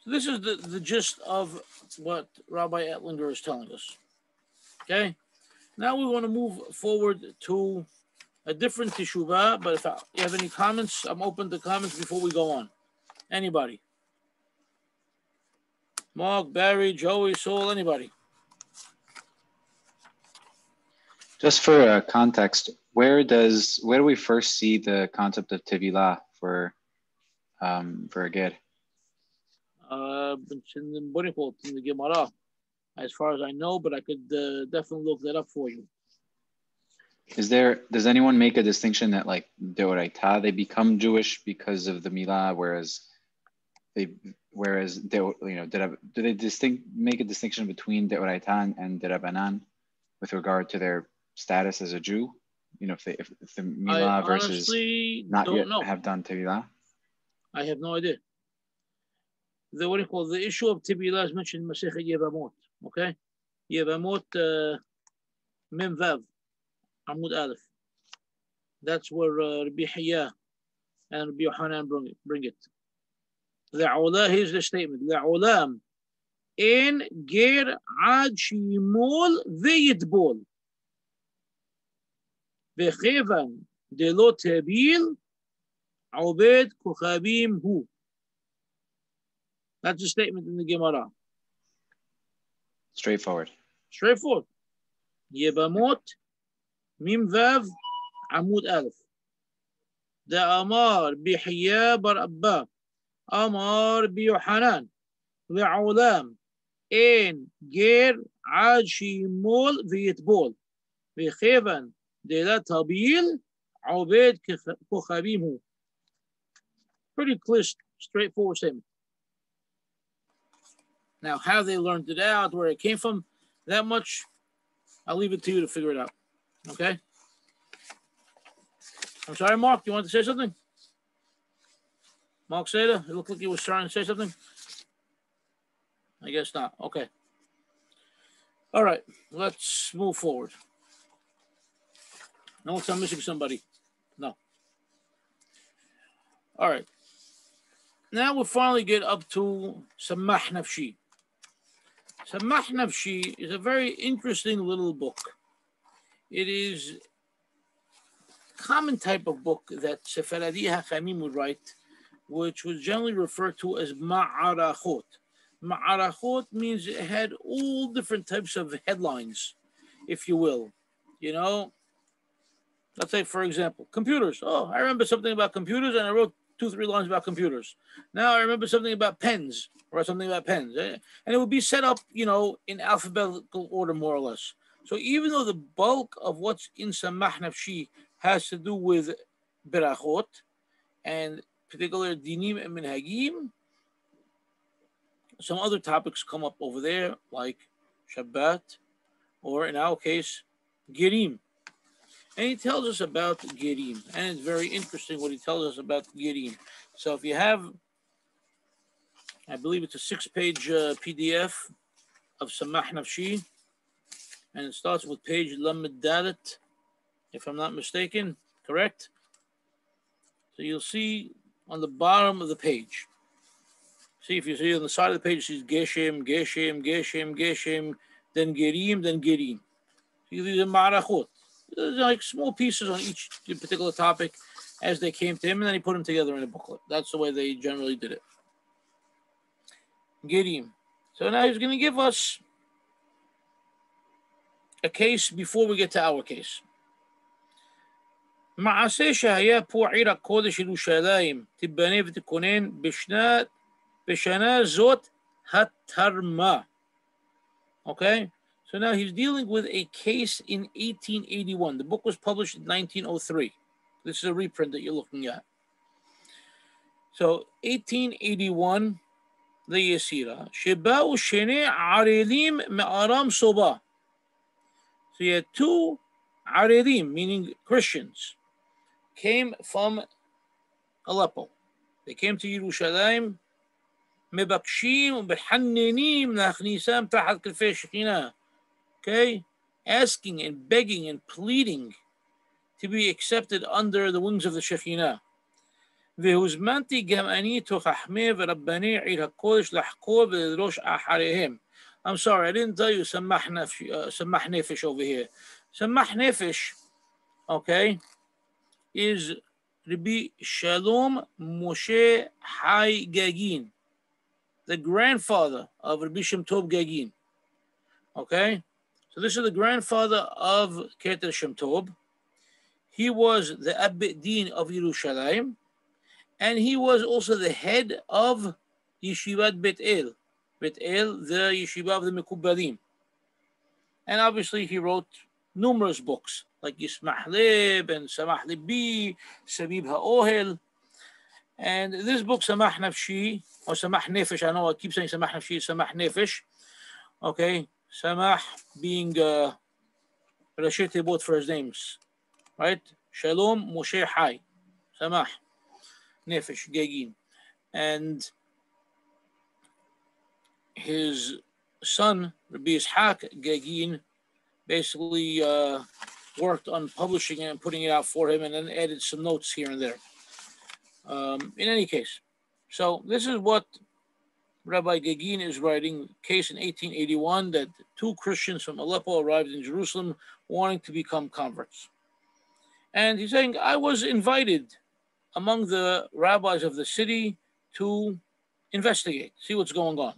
So this is the gist of what Rabbi Ettlinger is telling us. Okay? Now we want to move forward to a different teshuvah, but if you have any comments, I'm open to comments before we go on. Anybody? Mark, Barry, Joey, Saul, anybody? Just for context, where do we first see the concept of tevilah for a ger? It's in the Gemara, as far as I know, but I could definitely look that up for you. Does anyone make a distinction that like deoraita, they become Jewish because of the milah, do they make a distinction between deoraita and derabanan with regard to their status as a Jew? You know, if the milah versus not yet have done tevilah? I have no idea. The issue of tevilah is mentioned in Masechet Yevamot. Okay, Yevamot Mem Vav Amud Aleph. That's where Rabbi Hayya and Rabbi Yohanan bring it. Here's the statement: Le'olam en ger ad shimol ve'yitbol ve'chevan delo tebil obed kochavim hu. That's a statement in the Gemara. Straightforward. Yebamot Mim Vav Amud Aleph. Da Amar Bihya Bar Abba Amar Biyohanan Ve'olam En Ger Ad Shimol Ve'yitbol Ve'chevan De La Tabil Obed Kochavim Hu. Pretty clear, straightforward statement. Now, how they learned it out, where it came from, that much, I'll leave it to you to figure it out. Okay? I'm sorry, Mark, you want to say something? Mark Seda, it looked like you were trying to say something. I guess not. Okay. All right, let's move forward. Unless I'm missing somebody. No. All right. Now we'll finally get up to Samah Nafshi. Samah Nafshi is a very interesting little book. It is a common type of book that Sephardi Hachamim would write, which was generally referred to as Ma'arachot. Ma'arachot means it had all different types of headlines, if you will. You know, let's say, for example, computers. Oh, I remember something about computers, and I wrote 2-3 lines about computers. Now I remember something about pens, or something about pens. And it would be set up, you know, in alphabetical order, more or less. So even though the bulk of what's in Samah Nafshi has to do with berachot, and particular dinim and minhagim, some other topics come up over there, like Shabbat, or in our case, Gerim. And he tells us about Gerim. And it's very interesting what he tells us about Gerim. So if you have, I believe it's a 6-page PDF of Samah Nafshi, and it starts with page Lamed Dalet, if I'm not mistaken, correct? So you'll see on the bottom of the page. See, if you see on the side of the page, it says Geshem, Geshem, Geshem, Geshem, then Gerim, then Gerim. So these are Marachot. There's like small pieces on each particular topic as they came to him, and then he put them together in a booklet. That's the way they generally did it. Gerim. So now he's going to give us a case before we get to our case. מעשה שהיה פה עיר הקודש ירושלים תיבנה ותכונן בשנה זאת התרמה. Okay? So now he's dealing with a case in 1881. The book was published in 1903. This is a reprint that you're looking at. So 1881, ליסירה, שבאו שני ערלים מארם סובה. So you had 2 ערלים, meaning Christians, came from Aleppo. They came to Yerushalayim, מבקשים ובחננים להכניסם תחת כנפי השכינה. Okay, asking and begging and pleading to be accepted under the wings of the Shekhinah. והוזמנתי גם אני תוך חכמי ורבני עיר הקודש לחקור ולדרוש אחריהם. I'm sorry, I didn't tell you Samach Nefesh over here. Samach Nefesh, okay, is Rabbi Shalom Moshe Hai Gaguine, the grandfather of Rabbi Shem Tov Gaguine. Okay, so this is the grandfather of Keter Shem Tov. He was the Abbot Din of Yerushalayim, and he was also the head of Yeshivat Bet El. Bet El, the Yeshiva of the Mekubalim. And obviously he wrote numerous books, like Yismach Lib and Samach Libi, Sabib HaOhel. And this book, Samach Nafshi, or Samach Nefesh, I know I keep saying Samach Nafshi, Samach Nefesh. Okay, Samach being Rashid Tebot for his names, right? Shalom Moshe Hai, Samach Nefesh Gaguine. And his son, Rabbi Ishaq Gaguine, basically worked on publishing it and putting it out for him, and then added some notes here and there. In any case, so this is what Rabbi Gaguine is writing, case in 1881, that two Christians from Aleppo arrived in Jerusalem wanting to become converts. And he's saying, I was invited among the rabbis of the city to investigate, see what's going on.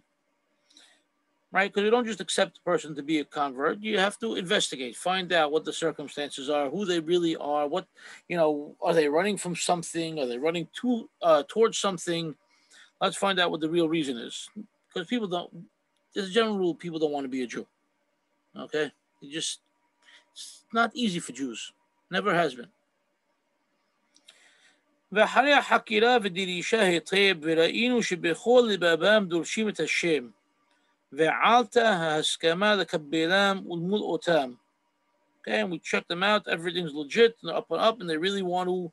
Right? Because you don't just accept a person to be a convert. You have to investigate, find out what the circumstances are, who they really are, what, are they running from something? Are they running towards something? Let's find out what the real reason is. Because as a general rule, people don't want to be a Jew. Okay? It's not easy for Jews. Never has been. ואחרי החקירה ודרישה היטב וראינו שבכל לבבם דורשים את השם ועלתה ההסכמה לקבלם ולמול אותם. Okay, and we checked them out, everything's legit, and they're up and up, and they really want to,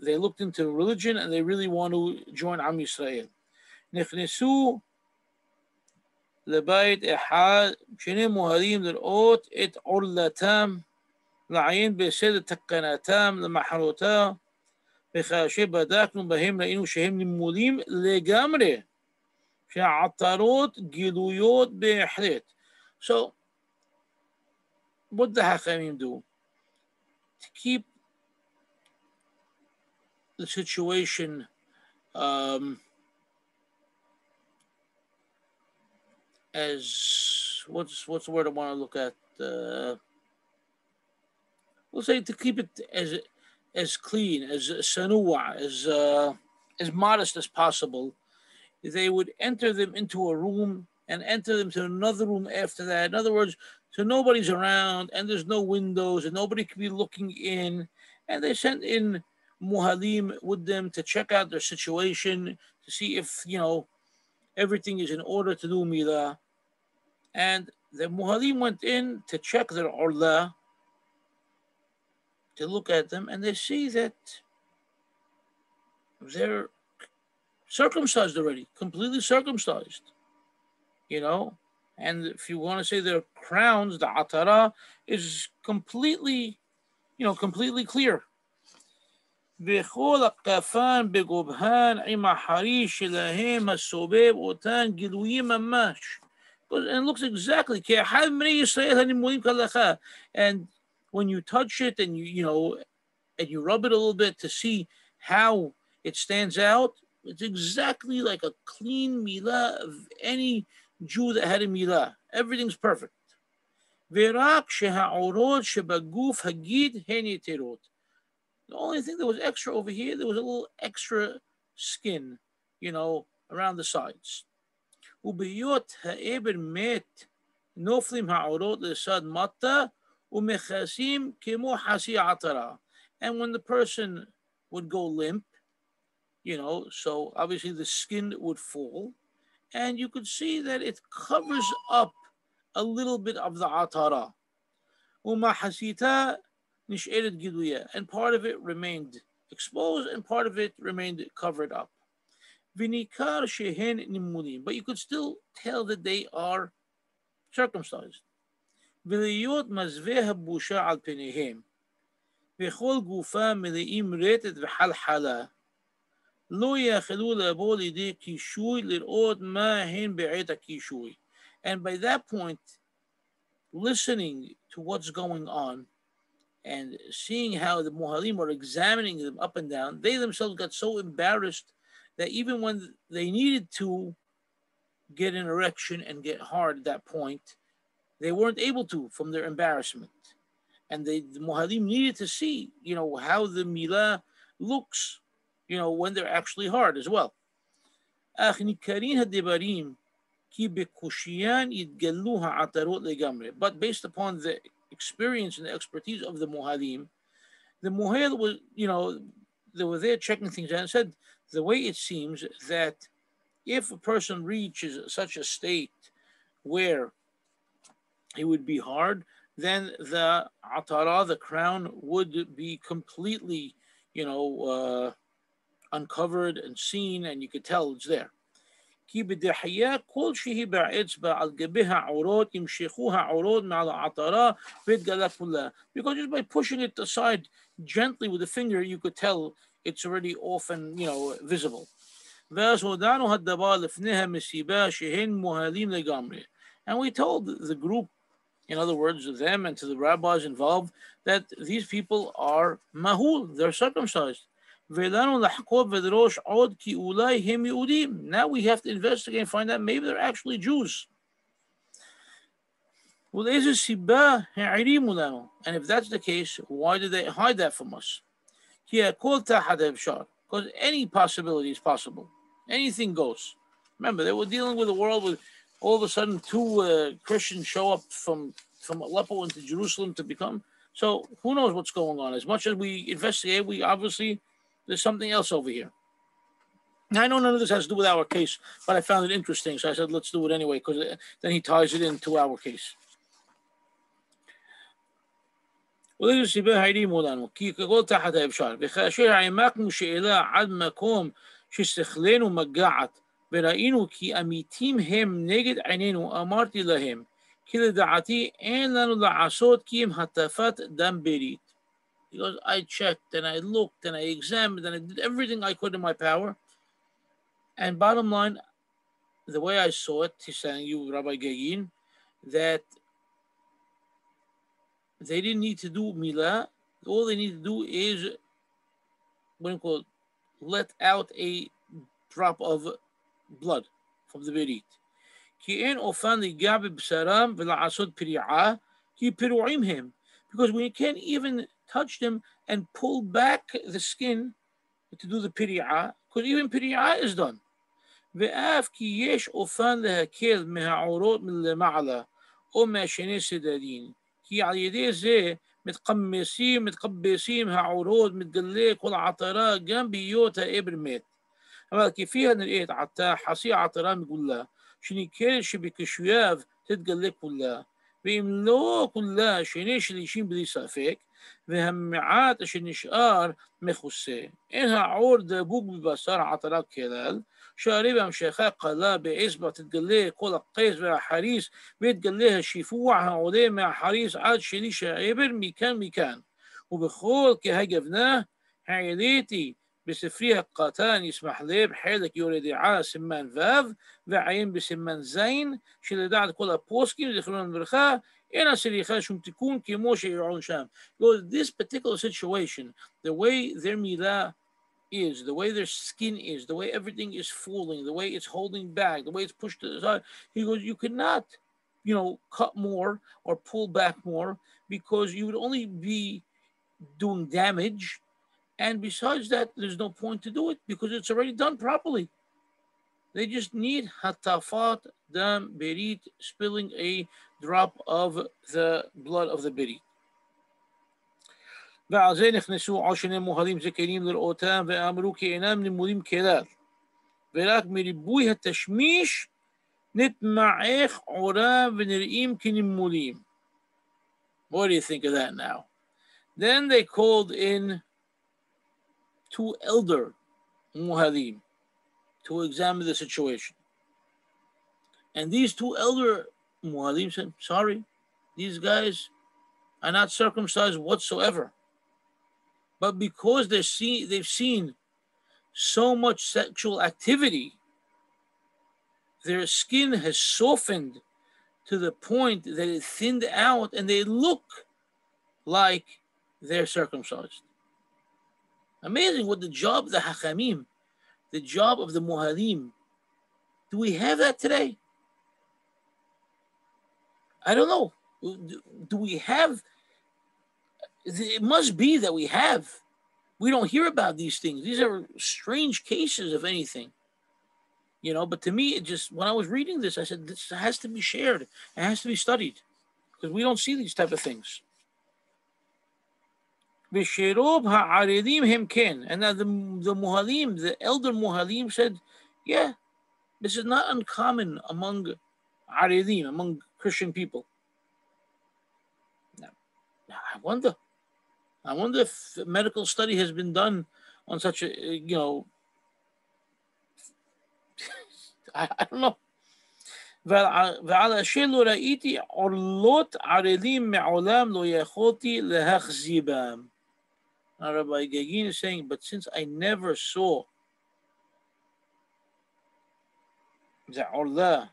they looked into religion and they really want to join Am Yisrael. נכנסו לבית אחד, שני מוהלים לראות את עורלתם, לעיין בסדר תקנתם, למחרותה, וכאשר בדקנו בהם ראינו שהם נמולים לגמרי, שהעטרות גילויות בהחלט. So, what the Hachamim do? To keep the situation as, what's the word I want to look at? We'll say to keep it as clean, as sanua, as modest as possible. They would enter them into a room and enter them to another room after that. In other words, so nobody's around and there's no windows and nobody could be looking in. And they sent in muhalim with them to check out their situation, to see if, everything is in order to do milah. And the muhalim went in to check their orla, to look at them, and they see that they're circumcised already, completely circumcised, and if you want to say their crowns, the atara is completely, completely clear. וכל הכפן בגובהן עם החריש שלהם הסובב אותן גילויים ממש. And it looks exactly כאחד מבני ישראל הנמולים כהלכה. And when you touch it and and you rub it a little bit to see how it stands out, it's exactly like a clean milah of any Jew that had a milah. Everything's perfect. ורק שהעורות שבגוף הגיד הן יתרות. The only thing that was extra over here, there was a little extra skin, around the sides. ובהיות העבר מת, נופלים העורות לצד מטה, ומכסים כמו חצי עטרה. And when the person would go limp, so obviously the skin would fall, and you could see that it covers up a little bit of the atara. And part of it remained exposed, and part of it remained covered up. But you could still tell that they are circumcised. ולהיות מזווה הבושה על פניהם, וכל גופם מלאים רטט וחלחלה. לא יאכלו לבוא לידי קישוי לראות מה הן בעת הקישוי. And by that point, listening to what's going on and seeing how the Mohalim are examining them up and down, they themselves got so embarrassed that even when they needed to get an erection and get hard at that point, they weren't able to from their embarrassment. And the Mohalim needed to see, how the Milah looks, when they're actually hard as well. But based upon the experience and the expertise of the Mohalim, the Mohel was, they were there checking things out and said, the way it seems that if a person reaches such a state where he would be hard, then the atara, the crown, would be completely, uncovered and seen, and you could tell it's there. Because just by pushing it aside gently with the finger, you could tell it's already off and, visible. And we told the group, in other words, them and to the rabbis involved, that these people are mahul, they're circumcised. Now we have to investigate and find out maybe they're actually Jews. And if that's the case, why did they hide that from us? Because any possibility is possible. Anything goes. Remember, they were dealing with a world with all of a sudden two Christians show up from Aleppo into Jerusalem to become. So who knows what's going on? As much as we investigate, we obviously, there's something else over here. Now, I know none of this has to do with our case, but I found it interesting. So I said, let's do it anyway, because then he ties it into our case. وليس سباه هيدي مولانو كي كقول تحت إبشار بخاشير عماكم شئلا عد مكوم شستخلينو مجاعت برأينو كي أميتيم هم نجد عينينو أمرتي لهم كي لدعاتي إن لانو لعصوت كيم هتفات دم بريد. Because I checked and I looked and I examined and I did everything I could in my power. And bottom line, the way I saw it, he's saying you, Rabbi Gaguine, that they didn't need to do milah. All they need to do is, let out a drop of blood from the berit. Because we can't even touch them and pull back the skin to do the piri'ah, because even piri'ah is done. ואף כי יש אופן להקל מהעורות מלמעלה או מהשני סדדים, כי על ידי זה מתקבסים העורות, מתגלה כל העטרה גם בהיות האבר מת. אבל כפי הנראית עתה חצי העטרה מגולה, שניכר שבקשוייו תתגלה כולה, ואם לא כולה שני שלישים בלי ספק, והמעט אשר נשאר מכוסה. אין העור דבוק בבשר העטרה כלל, שהרי בהמשכה קלה באצבע תתגלה כל הקץ והחריס, ויתגלה השיפוע העולה מהחריס עד שליש העבר מכאן. ובכל כהגבנה העליתי בספרי הקטן ישמח לב חלק יורדעה סימן ו' ועיין בסימן זין שלדעת כל הפוסקים זיכרונם לברכה אין הסליחה שום תיקון כמו שיעון שם. This particular situation, the way their milah is, the way their skin is, the way everything is falling, the way it's holding back, the way it's pushed to the side, he goes, you could not, cut more or pull back more because you would only be doing damage. And besides that, there's no point to do it because it's already done properly. They just need hatafat dam berit, spilling a drop of the blood of the berit. ועל זה נכנסו על שני מוהלים זקנים לראותם ואמרו כי אינם נמולים כלל ורק מריבוי התשמיש נתמעך עורם ונראים כנמולים. What do you think of that now? Then they called in two elder muhalim to examine the situation. And these two elder muhalim said, sorry, these guys are not circumcised whatsoever. But because they've seen so much sexual activity, their skin has softened to the point that it thinned out and they look like they're circumcised. Amazing what the job of the Hachamim, the job of the Muhalim. Do we have that today? I don't know. Do we have? It must be that we have. We don't hear about these things. These are strange cases, if anything. You know, but to me, it just, when I was reading this, I said, this has to be shared. It has to be studied. Because we don't see these type of things. And now the Muhalim, the elder Muhalim said, yeah, this is not uncommon among Aridim, among Christian people. Now, I wonder if medical study has been done on such a, you know, I don't know. ועל אשר לא ראיתי עורלות ערלים מעולם לא יכולתי להחזיבם. Rabbi Gaguine is saying, but since I never saw the orla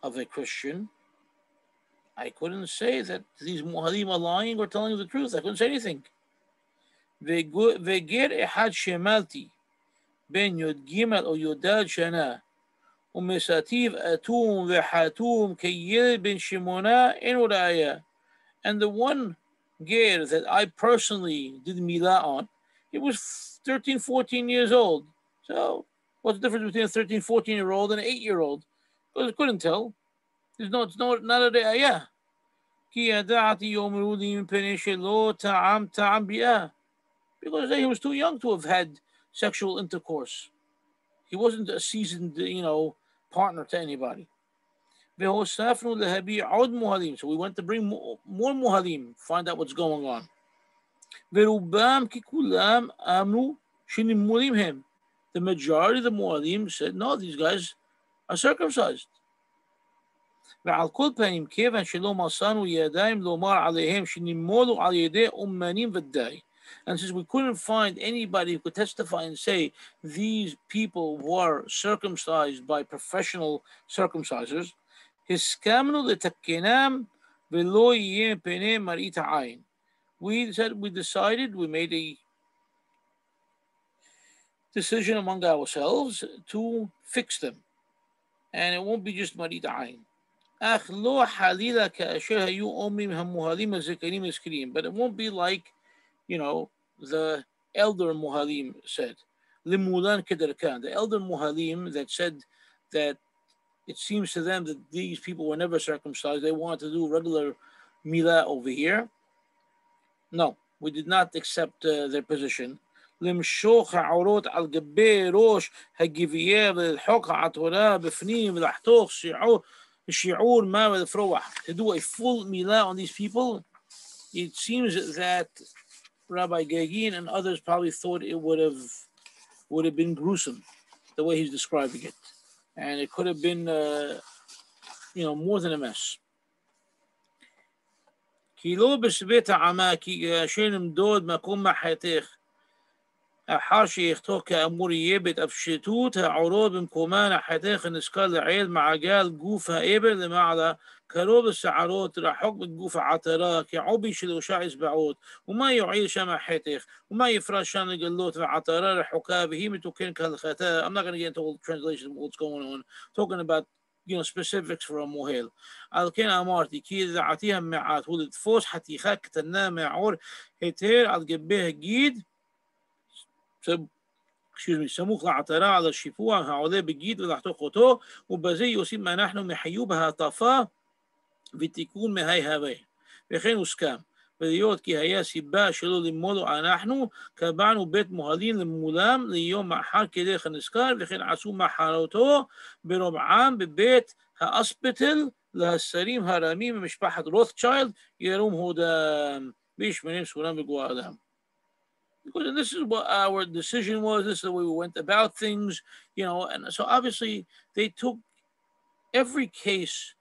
of a Christian, I couldn't say that these Muhalim are lying or telling the truth. I couldn't say anything. וגר אחד שמלתי בין יוד ג' או יודד שנה ומסתיו אטום וחתום כילד בן שמונה אין ראיה. And the one ger that I personally did milah on, he was 13, 14 years old. So what's the difference between a 13, 14-year-old and an 8-year-old? Because I couldn't tell. It's not a re'ayah. Because he was too young to have had sexual intercourse. He wasn't a seasoned, you know, partner to anybody. So we went to bring more Muhalim, find out what's going on. The majority of the Muhalim said, no, these guys are circumcised. And since we couldn't find anybody who could testify and say these people were circumcised by professional circumcisers, we made a decision among ourselves to fix them. And it won't be just marit ayn. But it won't be like, you know, the elder Muhalim said. The elder Muhalim that said that it seems to them that these people were never circumcised. They wanted to do regular milah over here. No, we did not accept their position. To do a full milah on these people, it seems that Rabbi Gaguine and others probably thought it would have been gruesome, the way he's describing it. And it could have been, you know, more than a mess. אחר שיכתוב כאמור יהיה בהתפשטות העורות במקומן החתך הנזכר לעיל מעגל גוף העבר למעלה קרוב לשערות רחוק מגוף העטרה כעובי של 3 אצבעות ומה יועיל שם החתך ומה יפרש שם לגלות והעטרה רחוקה והיא מתוקן כהלכתה. I'm not going to get into all the translation of what's going on, talking about, you know, specifics for a מוהל. על כן אמרתי כי לדעתי המעט הוא לתפוס חתיכה קטנה מהעור היתר על גבי הגיד סמוך לעטרה על השיפוע העולה בגיד ולחתוך אותו ובזה יוסיף מה אנחנו מחיוב ההטפה ותיקון מהי הווה וכן הוסכם ולהיות כי היה סיבה שלא למולו אנחנו קבענו בית מוהלים למולם ליום מאחר כדרך הנזכר וכן עשו מחרתו ברובעם בבית האספטל להשרים הרמים ממשפחת רוטשילד ירום הודם בישמרים סורם בגואלם. Because this is what our decision was, this is the way we went about things, you know, and so obviously they took every case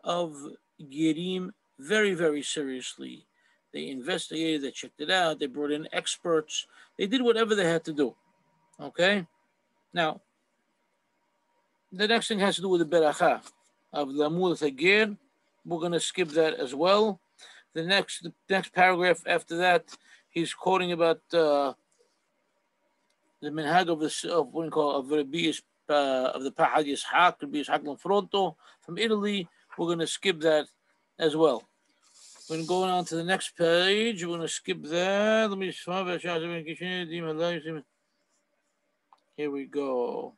of Gerim very, very seriously. They investigated, they checked it out, they brought in experts, they did whatever they had to do. Okay? Now, the next thing has to do with the beracha of the Amud Hagir. We're going to skip that as well. The next paragraph after that, he's quoting about the minhag of what we call of rabbis of the Pahad Yishak, Rabbi Yishak Lanfronto from Italy. We're going to skip that as well. We're going on to the next page. We're going to skip that. Let me here we go.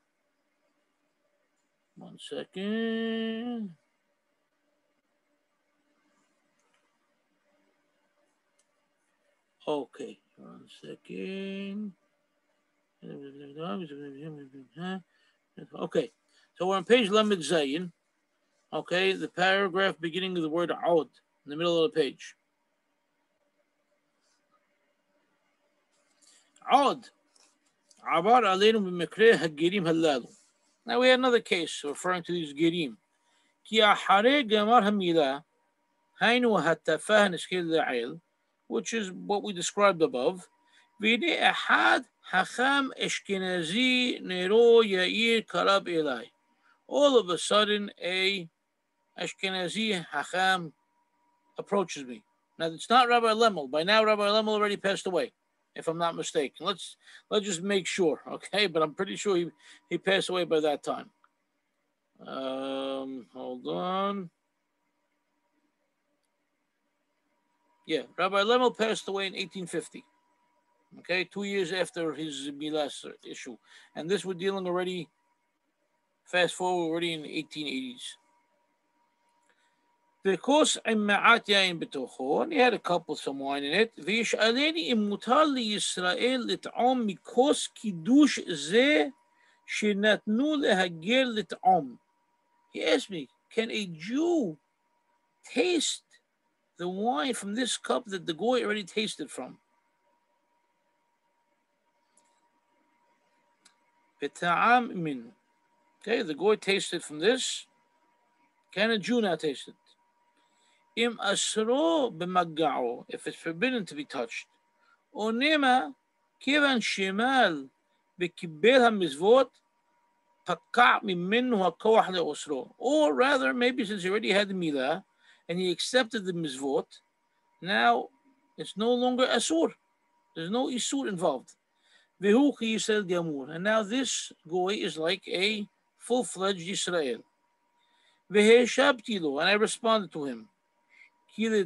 1 second. Okay, 1 second. Okay, so we're on page Lamed Zayin. Okay, the paragraph beginning with the word Aud in the middle of the page. Aud. Abar aleinu b'mekre hagirim halalu. Now we had another case referring to these girim. Ki ahare gamar hamila hainu hatafah neskil la'il, which is what we described above. V'ine ahad hacham Ashkenazi nero yair karab elai. All of a sudden, a Ashkenazi hacham approaches me. Now it's not Rabbi Lemel. By now, Rabbi Lemel already passed away, if I'm not mistaken. Let's just make sure, okay? But I'm pretty sure he passed away by that time. Hold on. Yeah, Rabbi Lemel passed away in 1850. Okay, 2 years after his Milas issue. And this we're dealing already, fast forward, already in the 1880s. Because I'm ma'at betocho, and he had a cup with some wine in it. V'yish'aleni im mutar li Yisrael lit'om mikos kiddush ze shenatnu lehager lit'om. He asked me, can a Jew taste the wine from this cup that the goy already tasted from? V'ta'am min. Okay, the goy tasted from this. Can a Jew not taste it? Im asro b'magga'o, if it's forbidden to be touched. Onema kivan shemal b'kibbel hamizvot pakka' mimenu hakoach le'osro. Or rather, maybe since he already had the milah and he accepted the mizvot, now it's no longer asur. There's no isur involved. Vehu ki Yisrael gamur. And now this goy is like a full-fledged Yisrael. Veheshabti lo, and I responded to him. Okay,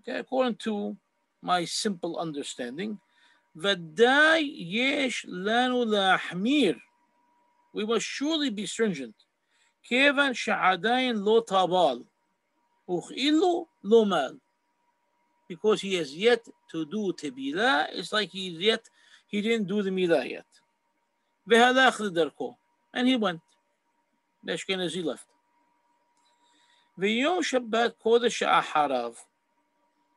according to my simple understanding, we must surely be stringent. Because he has yet to do tebilah, it's like he didn't do the milah yet. And he went. The Ashkenazi left. ויום שבת קודש אחריו,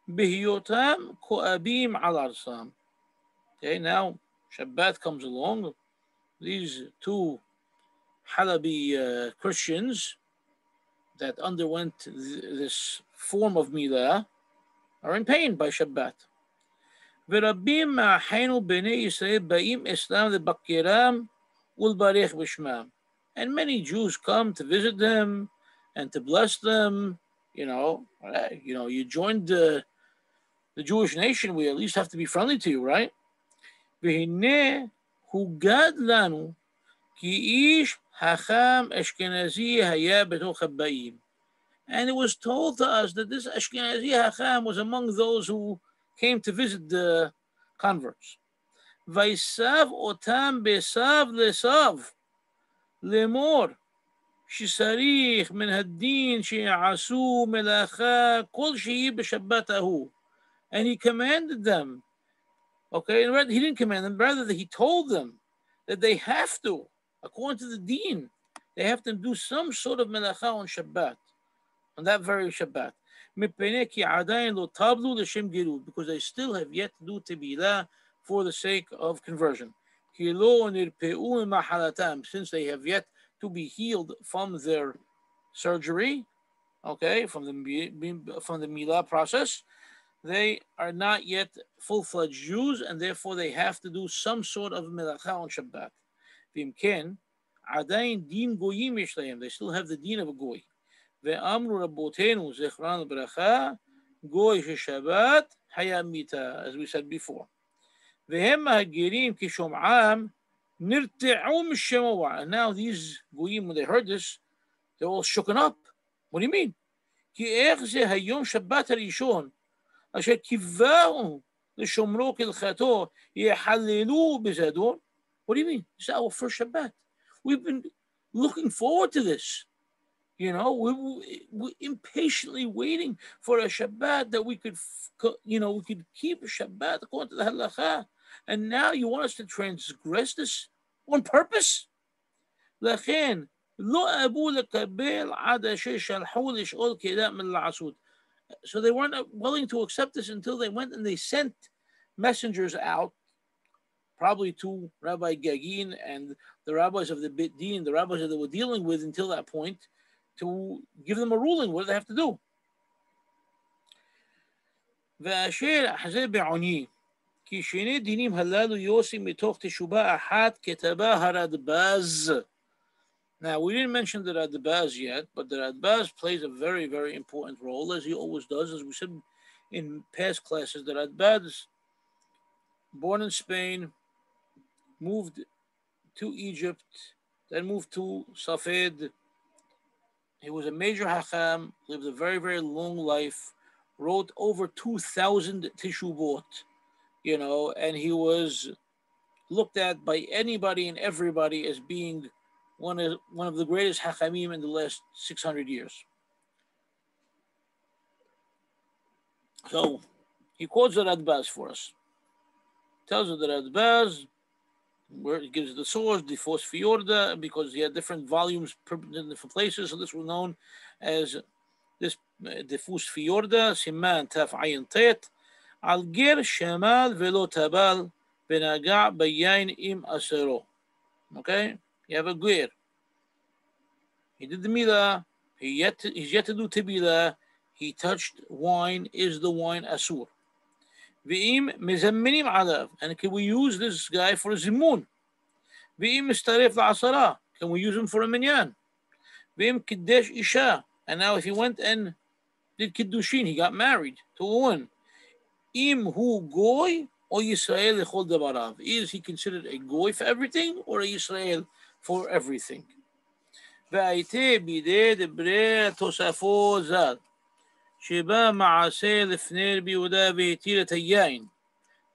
בהיותם כואבים על ארצם. Okay, now Shabbat comes along. These two Halabi Christians that underwent this form of milah are in pain by Shabbat. ורבים מאחינו בני ישראל באים אצלם לבקרם ולברך בשמם. And many Jews come to visit them and to bless them. You you joined the Jewish nation. We at least have to be friendly to you, right? והנה הוגד לנו כי איש חכם אשכנזי היה בתוך הבאים. And it was told to us that this Ashkenazi Hacham was among those who came to visit the converts. ויסב אותם בסב לסב לאמור שצריך מן הדין שיעשו מלאכה כלשהי בשבת ההוא. And he commanded them, okay, and he didn't command them, rather he told them that they have to, according to the deen, they have to do some sort of melacha on Shabbat, on that very Shabbat. Because they still have yet to do tebilah for the sake of conversion. Since they have yet to be healed from their surgery, okay, from the milah process, they are not yet full-fledged Jews, and therefore they have to do some sort of melacha on Shabbat. V'imken, adayin din goyim yesh lahem. They still have the din of a goy. Ve'amru rabotenu zechran bracha goy Shabbat hayamita, as we said before. Ve'hem hagirim kishom'am nirte'u mishemowa. And now these goyim, when they heard this, they're all shooken up. What do you mean? Ki ech ze hayom Shabbat harishon asher kivahu l'shomro kilchato yehallelu b'zadon. What do you mean? It's our first Shabbat. We've been looking forward to this. You know, we're impatiently waiting for a Shabbat that we could, we could keep a Shabbat according to the halacha. And now you want us to transgress this on purpose? Lachen, lo abu lekabel ad asher shalhu lish'ol kedam min la'asud. So they weren't willing to accept this until they went and they sent messengers out, probably to Rabbi Gaguine and the rabbis of the Beit Din, the rabbis that they were dealing with until that point, to give them a ruling. What do they have to do? והשאר החזר בעוני, כי שני דינים הללו יוסי מתוך תשובה אחת כתבה הרדב"ז. Now, we didn't mention the Radbaz yet, but the Radbaz plays a very, very important role, as he always does. As we said in past classes, the Radbaz, born in Spain, moved to Egypt, then moved to Safed. He was a major Hacham, lived a very, very long life, wrote over 2,000 Teshuvot, and he was looked at by anybody and everybody as being one of the greatest Hachamim in the last 600 years. So he quotes the Radbaz for us. Tells us the Radbaz, where he gives the source, the Fos Fiorda, because he had different volumes in different places. So this was known as this the Fos Fiorda, Siman Taf Ayin Tet, Al Ger Shamal Velo Tabal Benaga Bayain Im Asero. Okay? You have a Ger. He did the Milah. He's yet to do Tibila. He touched wine. Is the wine Asur? V'im mezamminim alav. And can we use this guy for a zimun? V'im mistaref la'asara. Can we use him for a minyan? V'im kiddesh isha. And now if he went and did kiddushin, he got married to a woman. Im hu goy or Yisrael lechol dabarav. Is he considered a goy for everything or a Yisrael for everything? V'ayte bideh debre tosafo zal. שבה מעשה לפני רבי יהודה והתיר את היין.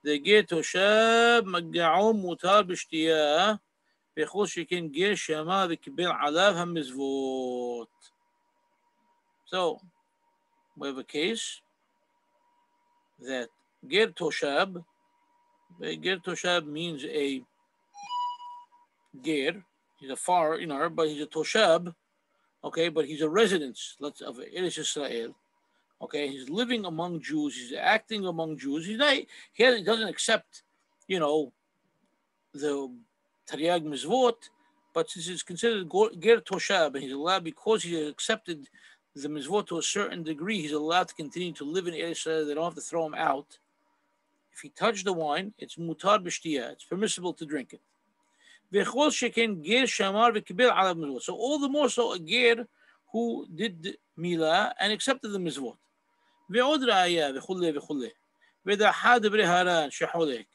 דגר תושב מגעו מותר בשתייה, וכל שכן גר שמע וקיבל עליו המזוות. So, we have a case that ger toshab means a ger, he's a foreigner, but he's a toshab, okay, but he's a resident of Eretz Israel. Okay, he's living among Jews. He's acting among Jews. He doesn't accept, the Taryag Mizvot, but since it's considered Ger Toshab, and he's allowed, because he accepted the Mizvot to a certain degree, he's allowed to continue to live in Israel. They don't have to throw him out. If he touched the wine, it's mutar b'shtiyah. It's permissible to drink it. V'chol sheken ger shamar v'kibel alav mizvot. So all the more so a ger who did milah and accepted the mizvot. ועוד ראיה וכולי וכולי. ודחה דברי הר"ן שחולק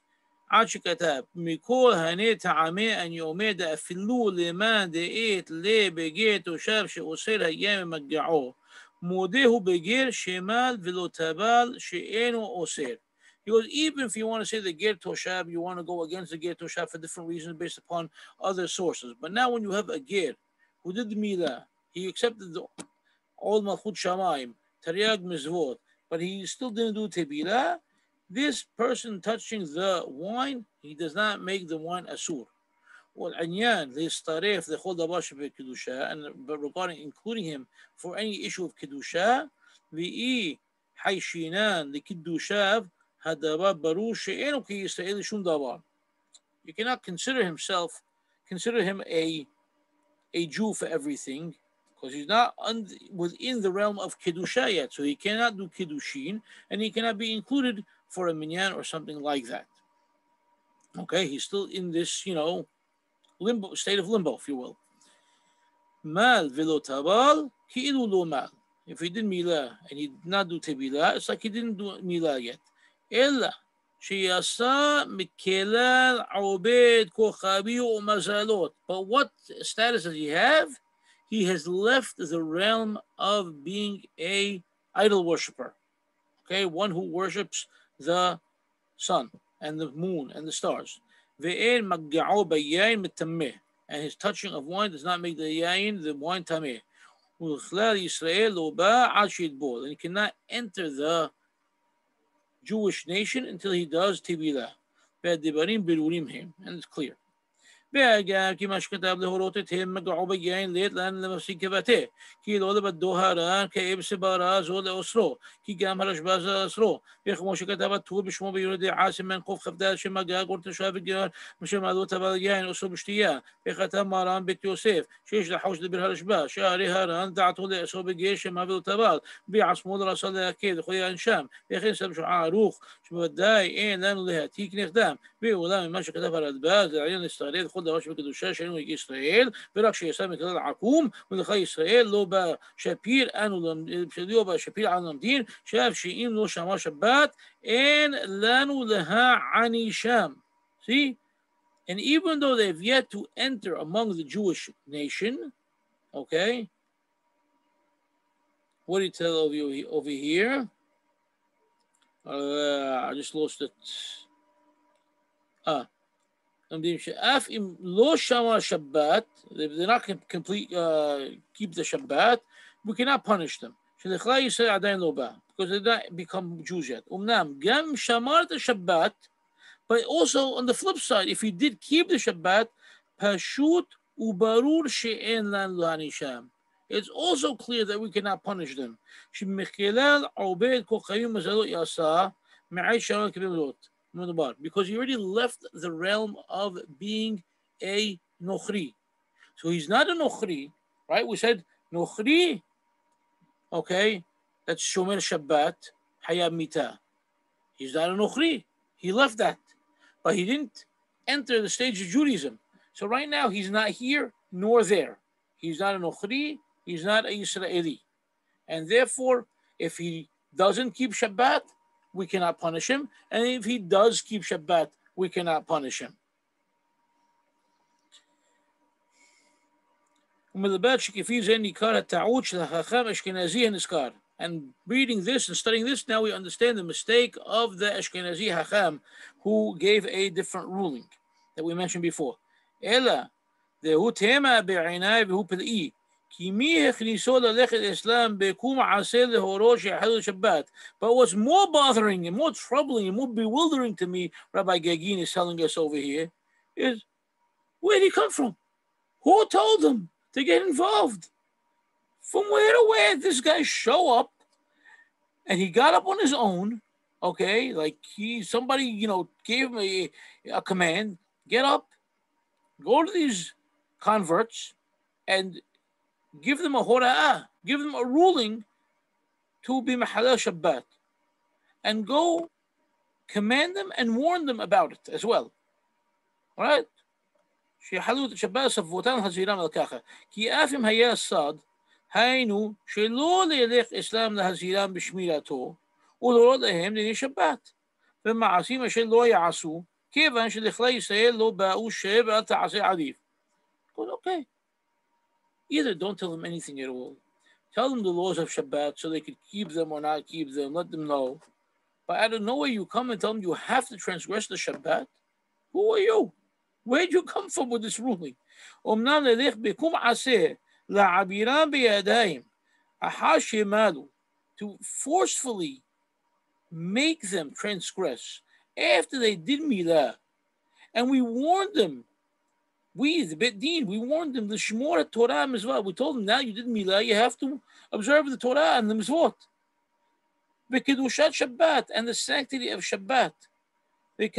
עד שכתב מכל הנה טעמי אני עומד אפילו למען דעת לבגר תושב שאוסר היה ממגעו מודהו בגר שמל ולא טבל שאינו אוסר. Because even if you want to say the ger toshab, you want to go against the ger toshab for different reasons based upon other sources. But now when you have a ger who did the milah, he accepted all malchut shamayim, taryag mizvot, but he still didn't do tebila, this person touching the wine, he does not make the wine asur. والعنيان ليستريف لكل دبر شبه كدوشة, and regarding including him for any issue of kedusha, وإي حيشينان لكدوشة هدبر برور شئين وكي يسرائيل شون دبر. You cannot consider him a Jew for everything, because he's not within the realm of Kedusha yet. So he cannot do Kiddushin, and he cannot be included for a minyan or something like that. Okay, he's still in this, limbo, state of limbo, if you will. Mal velo tabal ki'ilu lo mal. If he did milah and he did not do tebilah, it's like he didn't do milah yet. Ella sheyasa mikelal obed kochabi umazalot. But what status does he have? He has left the realm of being a idol worshiper. Okay, one who worships the sun and the moon and the stars. Ve'en magga'o bayayin mitameh. And his touching of wine does not make the wine tameh. And he cannot enter the Jewish nation until he does tebilah. And it's clear. كما شكتب لهروتهم مقعوا بيين ليت لأن لما سيكبته كي لولا بدوهاران كإبس باراز ولا أسرو كي قام هرش باز أسرو بيخمو شكتب تو بشمو بيرد عاصم من قف خفدال شما قا قلت شاف الجار مش ما لو تباليين أسرو بشتيا بيختم ماران بيت يوسف شيش لحوش لبرهرش با شاري هاران دعتو لأسرو بجيش ما بيلو تبال بيعصمو لرسال أكيد خويا إنشام بيخين سبشو عاروخ شو بداي إيه لانو لها تيك نخدام بيولا ما شكتب هرد باز العيان استغريد خد واش بقدوشة شنو يجي إسرائيل برك شيء يسمى كذا العقوم ولخي إسرائيل لو بشبير أنو لو بشبير عن لمدين شاف شيء لو شما شبات إن لانو لها عني شام. See, and even though they've yet to enter among the Jewish nation, okay, what do you tell over here? I just lost it. If they're not complete, keep the Shabbat, we cannot punish them because they don't become Jews yet. But also on the flip side, if he did keep the Shabbat, it's also clear that we cannot punish them. Because he already left the realm of being a nochri. So he's not a nochri, right? We said nochri, okay, that's shomer Shabbat, hayab mita. He's not a nochri. He left that. But he didn't enter the stage of Judaism. So right now he's not here nor there. He's not a nochri, he's not a Yisraeli. And therefore, if he doesn't keep Shabbat, we cannot punish him. And if he does keep Shabbat, we cannot punish him. And reading this and studying this, now we understand the mistake of the Ashkenazi Hacham, who gave a different ruling that we mentioned before. Ela, dehu tema be'inai v'hu pil'i. But what's more bothering and more troubling and more bewildering to me, Rabbi Gaguine is telling us over here, is where did he come from? Who told him to get involved? From where to where did this guy show up? And he got up on his own, okay, like somebody, gave him a command, get up, go to these converts, and give them a hora'ah, give them a ruling to be mahalal Shabbat, and go command them and warn them about it as well. All right? שיחלו את השבת סבותן הזירם על ככה. כי אף אם היה הסד, היינו שלא לילך אסלאם להזירם בשמירתו, ולהורות להם לעניין שבת. ומעשים אשר לא יעשו, כיוון שלכלי ישראל לא באו שב אל תעשה עדיף. Okay. Either don't tell them anything at all. Tell them the laws of Shabbat so they could keep them or not keep them. Let them know. But out of nowhere you come and tell them you have to transgress the Shabbat. Who are you? Where'd you come from with this ruling? To forcefully make them transgress after they did milah. And we warned them. We, the Bet Din, we warned them, the Shemor Torah Mizvah. We told them, now you did milah, you have to observe the Torah and the Mizvot. B'kedushat Shabbat, and the sanctity of Shabbat. And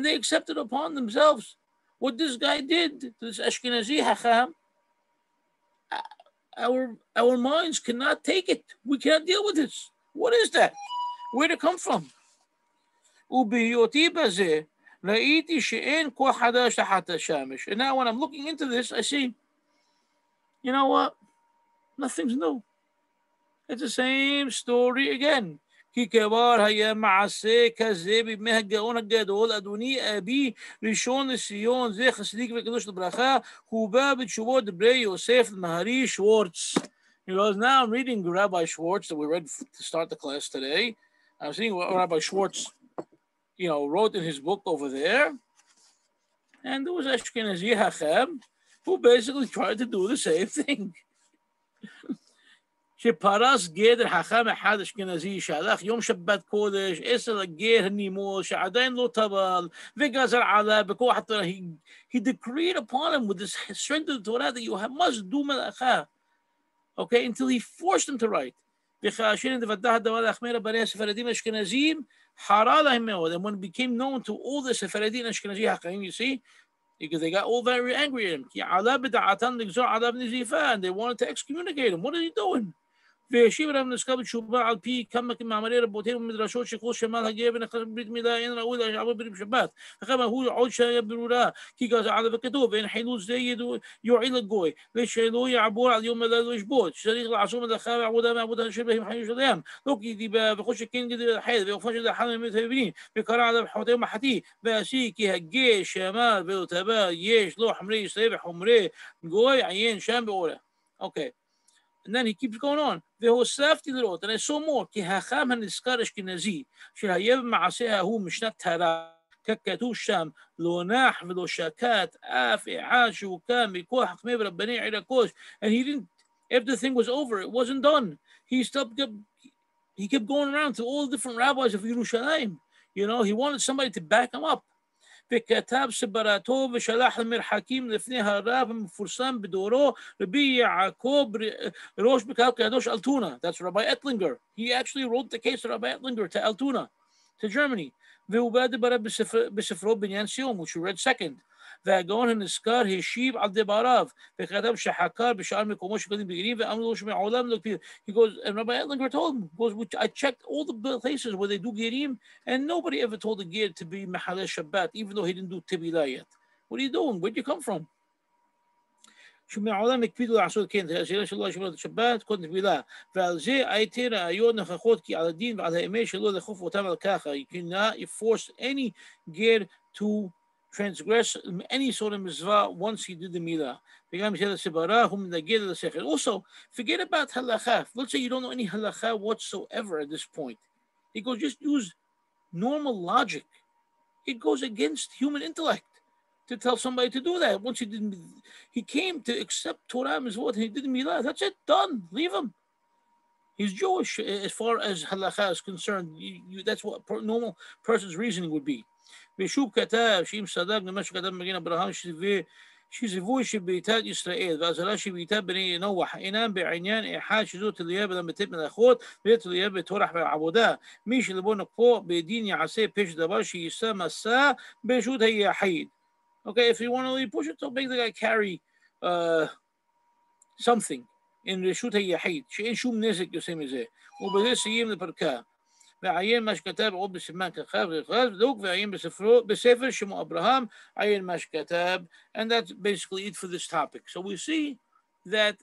they accepted upon themselves what this guy did, this Ashkenazi Hacham, our minds cannot take it. We cannot deal with this. What is that? Where'd it come from? And now when I'm looking into this, I see, you know what? Nothing's new. It's the same story again. כי כבר היה מעשה כזה בימי הגאון הגדול, אדוני אבי ראשון לציון, זה חסידיק וקדוש לברכה, הוא בא בתשובות דברי יוסף מהרי שוורץ. Because now I'm reading Rabbi Schwartz that we read to start the class today. I'm seeing what Rabbi Schwartz, wrote in his book over there. And there was Ashkenazi Hacham who basically tried to do the same thing. שפרס גדר חכם אחד אשכנזי שהלך יום שבת קודש 10 לגר הנימול שעדיין לא טבל וגזר עליו בכוח התורה. He decreed upon him with the strength of the Torah that you must do מלאכה. Okay, until he forced him to write. וכאשר נבדח הדבר להחמיר בני הספרדים האשכנזים חרה להם מאוד. And when it became known to all the Sephardic and Ashkenazi Hakaim, you see, because they got all very angry at him. כי עלה בדעתם לגזור עליו נזיפה, and they wanted to excommunicate him. What are you doing? והשיב רב נזכר בתשובה על פי כמה מאמרי רבותינו ומדרשות שכל שמע הגר ונכנס בברית מילה אין ראוי לעבוד ברית שבת. וכמה הוא עוד שהיה ברורה כי גזר עליו וכתוב ואין חילוץ זה יועיל לגוי ושלא יעבור על יום מלא לא ישבות שצריך לעשות מלאכה ועבודה מעבודה אשר בהם חיים שלהם לא כי דיבה וכל שכן גדל החד ואופן של אחד מהם הבנים וקרא עליו חוטא ומחתי ועשי כי הגר שאמר ולא טבע יש לו חמרי ישראל וחומרי גוי עיין שם באורה. Okay. And then he keeps going on. והוספתי לראות, and I saw more, כי החכם הנזכר אשכנזי, שהיה במעשה ההוא משנת טהרה, ככתוב שם, לא נח ולא שקט, אף אחד שהוקם מכוח חכמי ורבני עיר הקודש. And he didn't, after the thing was over, it wasn't done. He kept going around to all the different rabbis of Yerushalayim. He wanted somebody to back him up. וכתב סברתו ושלח למרחקים לפני הרב המפורסם בדורו רבי יעקב ראש בקהל קדוש אלטונה. That's Rabbi Ettlinger. He actually wrote the case of Rabbi Ettlinger to Altona, to Germany. והוא בא דבריו בספרו בניין ציון, which we read second. והגאון הנזכר השיב על דבריו וכתב שחקר בשאר מקומות שקדים בגירים ואמרו לו שמעולם לא כפיר. He goes, and Rabbi Ettlinger told him, I checked all the places where they do girim and nobody ever told a gir to be Mahaleh Shabbat, even though he didn't do Tibilah yet. What are you doing? Where'd you come from? שמעולם הקפידו לעשות כן, השאלה שלו לשמור את השבת, קודם תבילה, ועל זה הייתי ראיות נוכחות כי על הדין ועל האמת שלא לחוף אותם על ככה. You cannot force any gir to transgress any sort of mitzvah once he did the milah. Also, forget about halacha. Let's say you don't know any halacha whatsoever at this point. He goes, just use normal logic. It goes against human intellect to tell somebody to do that. Once he came to accept Torah mitzvot and he did the milah. That's it, done. Leave him. He's Jewish as far as halacha is concerned. That's what a normal person's reasoning would be. ושוב כתב שאם סדק למה שכתב מגן אברהם שזיווי שבעיטת ישראל והזרה שבעיטת בני נוח אינם בעניין אחד שזו תלויה בלמתת מלאכות ותלויה בתורח ועבודה. מי שלבו נקפו בדין יעשה פשע דבר שיישא מסע ברשות היחיד. Okay, if you want to push it, so make the guy carry something in רשות היחיד שאין שום נזק יוצא מזה. ובזה סיים לפרקה. ועיין מה שכתב עוד בסימן ככב וככב בדוק ועיין בספר שמו אברהם עיין מה שכתב. And that's basically it for this topic. So we see that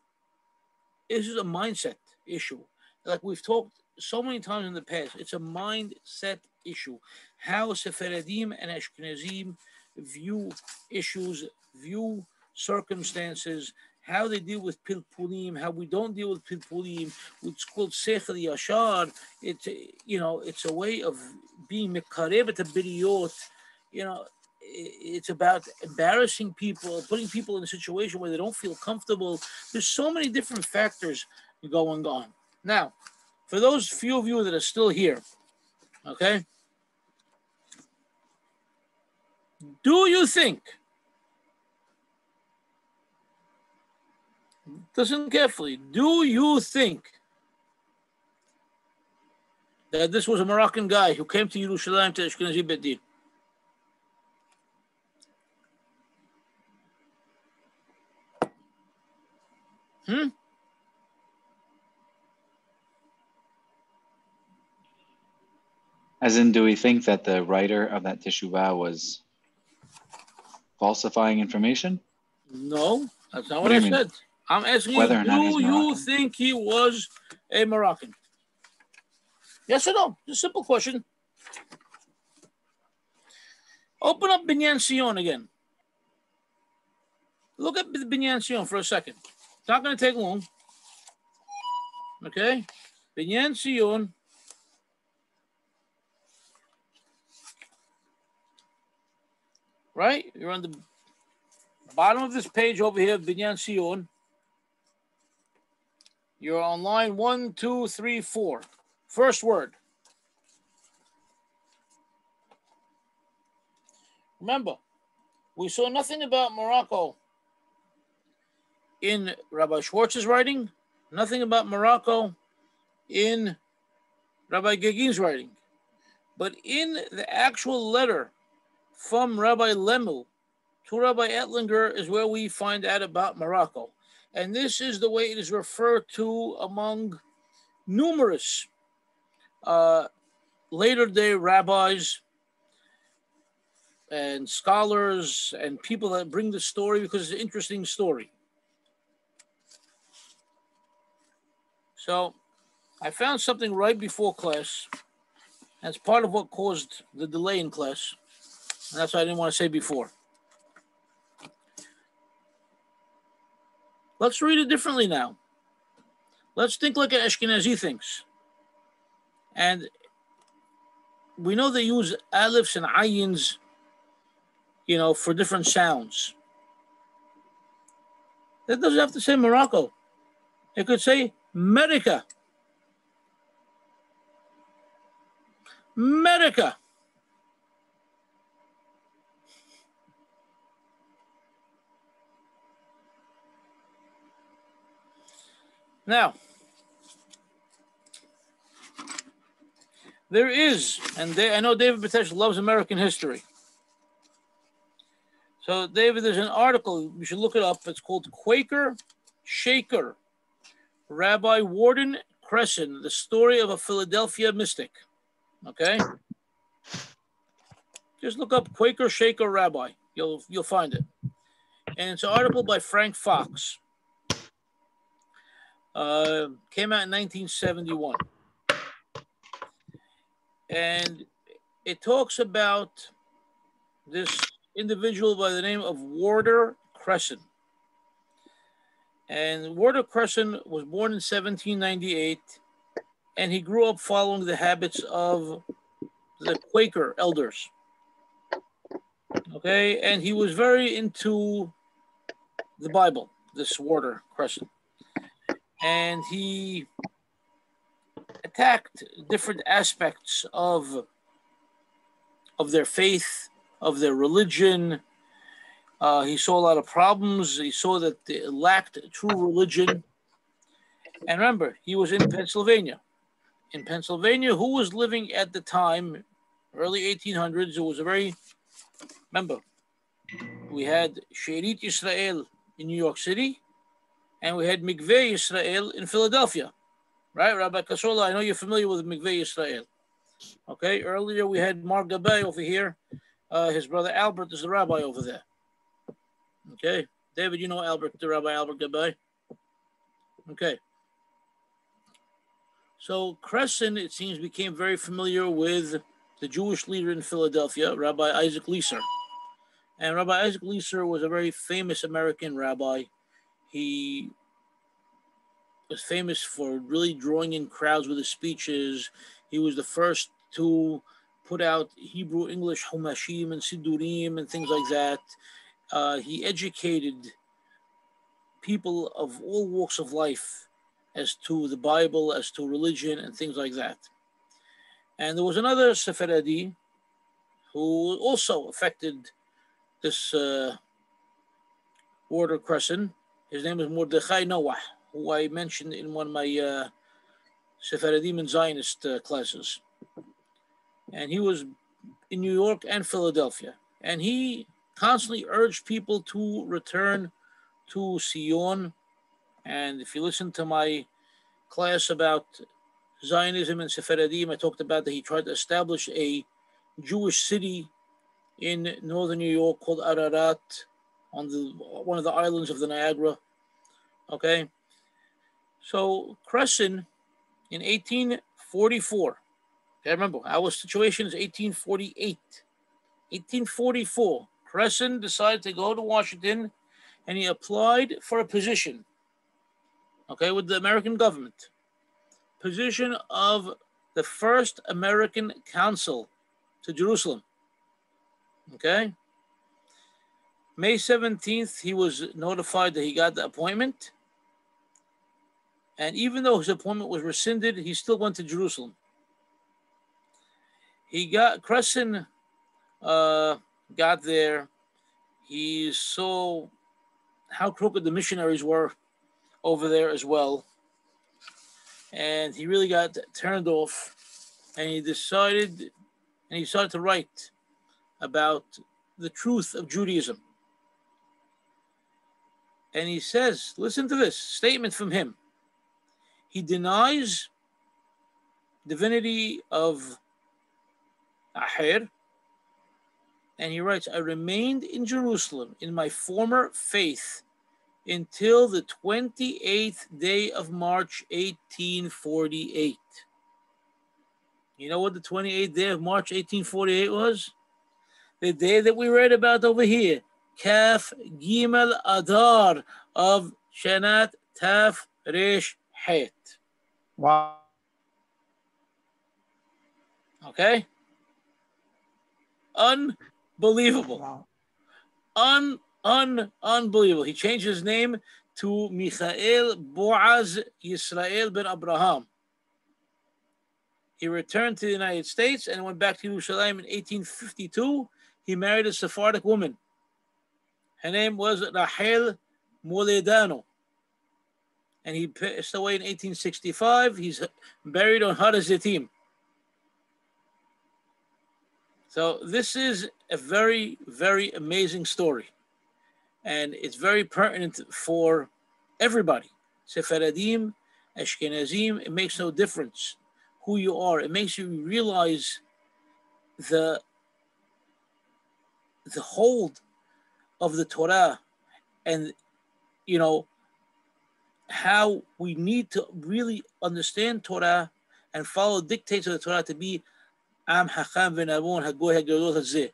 this is a mindset issue. Like we've talked so many times in the past, it's a mindset issue. How Sephardim and Ashkenazim view issues, view circumstances, how they deal with pilpulim, how we don't deal with pilpulim. It's called sechel yashar. It's a way of being mekarev b'riyot. It's about embarrassing people, putting people in a situation where they don't feel comfortable. There's so many different factors going on. Now, for those few of you that are still here, okay, do you think, listen carefully, do you think that this was a Moroccan guy who came to Yerushalayim to Ashkenazi Bet Din? As in, do we think that the writer of that teshuvah was falsifying information? No, that's not what do I you mean? said. I'm asking Whether you, or not he's do you Moroccan? think he was a Moroccan? Yes or no? Just a simple question. Open up Binyan Sion again. Look at Binyan Sion for a second. It's not going to take long. Okay? Binyan Sion. Right? You're on the bottom of this page over here, Binyan Sion. You're on line 1, 2, 3, 4. First word. Remember, we saw nothing about Morocco in Rabbi Schwartz's writing, nothing about Morocco in Rabbi Gaguine's writing. But in the actual letter from Rabbi Lemel to Rabbi Ettlinger is where we find out about Morocco. And this is the way it is referred to among numerous later day rabbis and scholars and people that bring the story because it's an interesting story. So I found something right before class. That's part of what caused the delay in class. And that's what I didn't want to say before. Let's read it differently now. Let's think like an Ashkenazi thinks. And we know they use alifs and ayins, for different sounds. That doesn't have to say Morocco. It could say America. America. Now, there is, and I know David Batesh loves American history. So, David, there's an article, you should look it up. It's called Quaker Shaker, Rabbi Warden Cresson, the story of a Philadelphia mystic. Okay? Just look up Quaker Shaker Rabbi. You'll find it. And it's an article by Frank Fox. Came out in 1971. And it talks about this individual by the name of Warder Cresson. And Warder Cresson was born in 1798, and he grew up following the habits of the Quaker elders. Okay, and he was very into the Bible, this Warder Cresson. And he attacked different aspects of their faith, of their religion. He saw a lot of problems. He saw that they lacked true religion. And remember, he was in Pennsylvania. In Pennsylvania, who was living at the time, early 1800s, it was a very, remember, we had She'erit Yisrael in New York City, and we had Mikveh Yisrael in Philadelphia. Right, Rabbi Kasola, I know you're familiar with Mikveh Yisrael. Okay, earlier we had Mark Gabay over here. His brother Albert is the rabbi over there. Okay, David, you know Albert, the Rabbi Albert Gabay. Okay. So Cresson, it seems, became very familiar with the Jewish leader in Philadelphia, Rabbi Isaac Leeser. And Rabbi Isaac Leeser was a very famous American rabbi. He was famous for really drawing in crowds with his speeches. He was the first to put out Hebrew, English, Humashim and Sidurim and things like that. He educated people of all walks of life as to the Bible, as to religion and things like that. And there was another Sephardi who also affected this Warder Cresson. His name is Mordechai Noah, who I mentioned in one of my Sephardim and Zionist classes. And he was in New York and Philadelphia. And he constantly urged people to return to Sion, And if you listen to my class about Zionism and Sephardim, I talked about that he tried to establish a Jewish city in northern New York called Ararat on one of the islands of the Niagara. Okay, so Crescent in 1844. Okay, remember our situation is 1848. 1844, Crescent decided to go to Washington, and he applied for a position. Okay, with the American government, position of the first American consul to Jerusalem. Okay. May 17th, he was notified that he got the appointment. And even though his appointment was rescinded, he still went to Jerusalem. Crescent got there. He saw how crooked the missionaries were over there as well. And he really got turned off. And he started to write about the truth of Judaism. And he says, listen to this statement from him. He denies divinity of Ahir. And he writes, I remained in Jerusalem in my former faith until the 28th day of March, 1848. You know what the 28th day of March, 1848 was? The day that we read about over here, Kaf Gimel Adar of Shanat Taf Resh Het. Wow. Okay? Unbelievable. Wow. Unbelievable. He changed his name to Michael Boaz Yisrael ben Abraham. He returned to the United States and went back to Jerusalem in 1852. He married a Sephardic woman. Her name was Rahel Moledano. And he passed away in 1865. He's buried on Har HaZitim. So this is a very, very amazing story. And it's very pertinent for everybody. Sephardim, Ashkenazim, it makes no difference who you are. It makes you realize the hold of the Torah and, you know, how we need to really understand Torah and follow dictates of the Torah to be Am Hacham V'Navon Hagoy HaGadol Hazeh.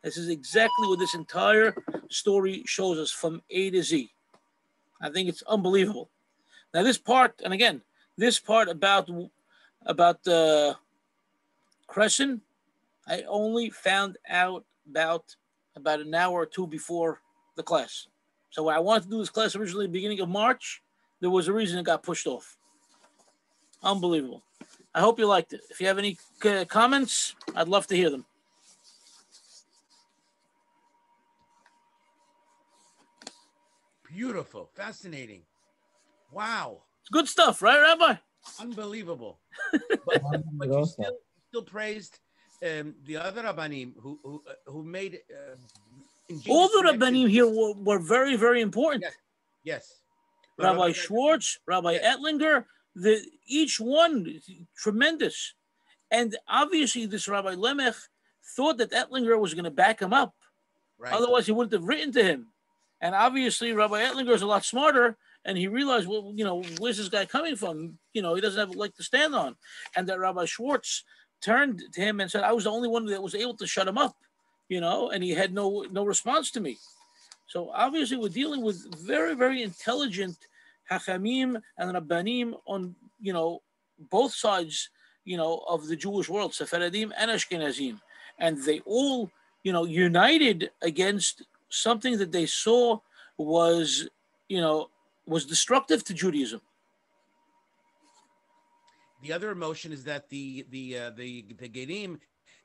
This is exactly what this entire story shows us from A to Z. I think it's unbelievable. Now this part, and again, this part about Crescent, I only found out about an hour or two before the class. So when I wanted to do this class originally beginning of March, there was a reason it got pushed off. Unbelievable. I hope you liked it. If you have any comments, I'd love to hear them. Beautiful, fascinating. Wow. It's good stuff, right, Rabbi? Unbelievable. but you still praised the other Rabbanim who made all the Rabbanim here were very, very important. Yes. Rabbi Schwartz, Rabbi Ettlinger, each one tremendous. And obviously this Rabbi Lemech thought that Ettlinger was going to back him up. Right. Otherwise he wouldn't have written to him. And obviously Rabbi Ettlinger is a lot smarter, and he realized, well, you know, where's this guy coming from? You know, he doesn't have a leg to stand on. And that Rabbi Schwartz turned to him and said, I was the only one that was able to shut him up, you know, and he had no response to me. So obviously we're dealing with very, very intelligent Hachamim and Rabbanim on, you know, both sides, you know, of the Jewish world, Sephardim and Ashkenazim. And they all, you know, united against something that they saw was, you know, was destructive to Judaism. The other emotion is that the Gerim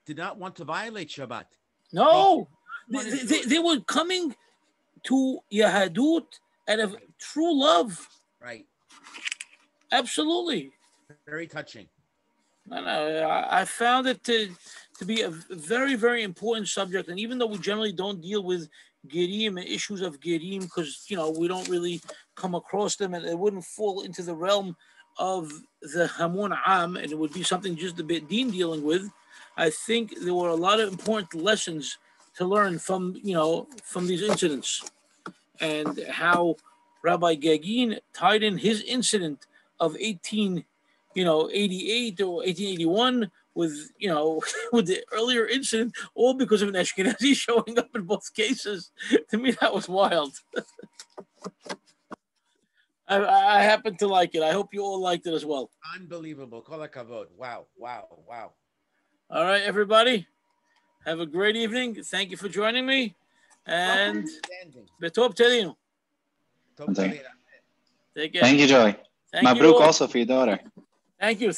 did not want to violate Shabbat. No, they were coming to Yahadut out of true love. Right. Absolutely. Very touching. No, I found it to be a very, very important subject. And even though we generally don't deal with gerim and issues of gerim, because we don't really come across them, and it wouldn't fall into the realm of the Hamun Am, and it would be something just the Beit Din dealing with. I think there were a lot of important lessons to learn from these incidents, and how Rabbi Gaguine tied in his incident of 1888 or 1881 with with the earlier incident, all because of an Ashkenazi showing up in both cases. To me, that was wild. I happen to like it. I hope you all liked it as well. Unbelievable. Kol hakavod. Wow. All right, everybody. Have a great evening. Thank you for joining me. And Betov Telinu. Take care. Take care. Thank you, Joey. Thank Mabruk you also for your daughter. Thank you.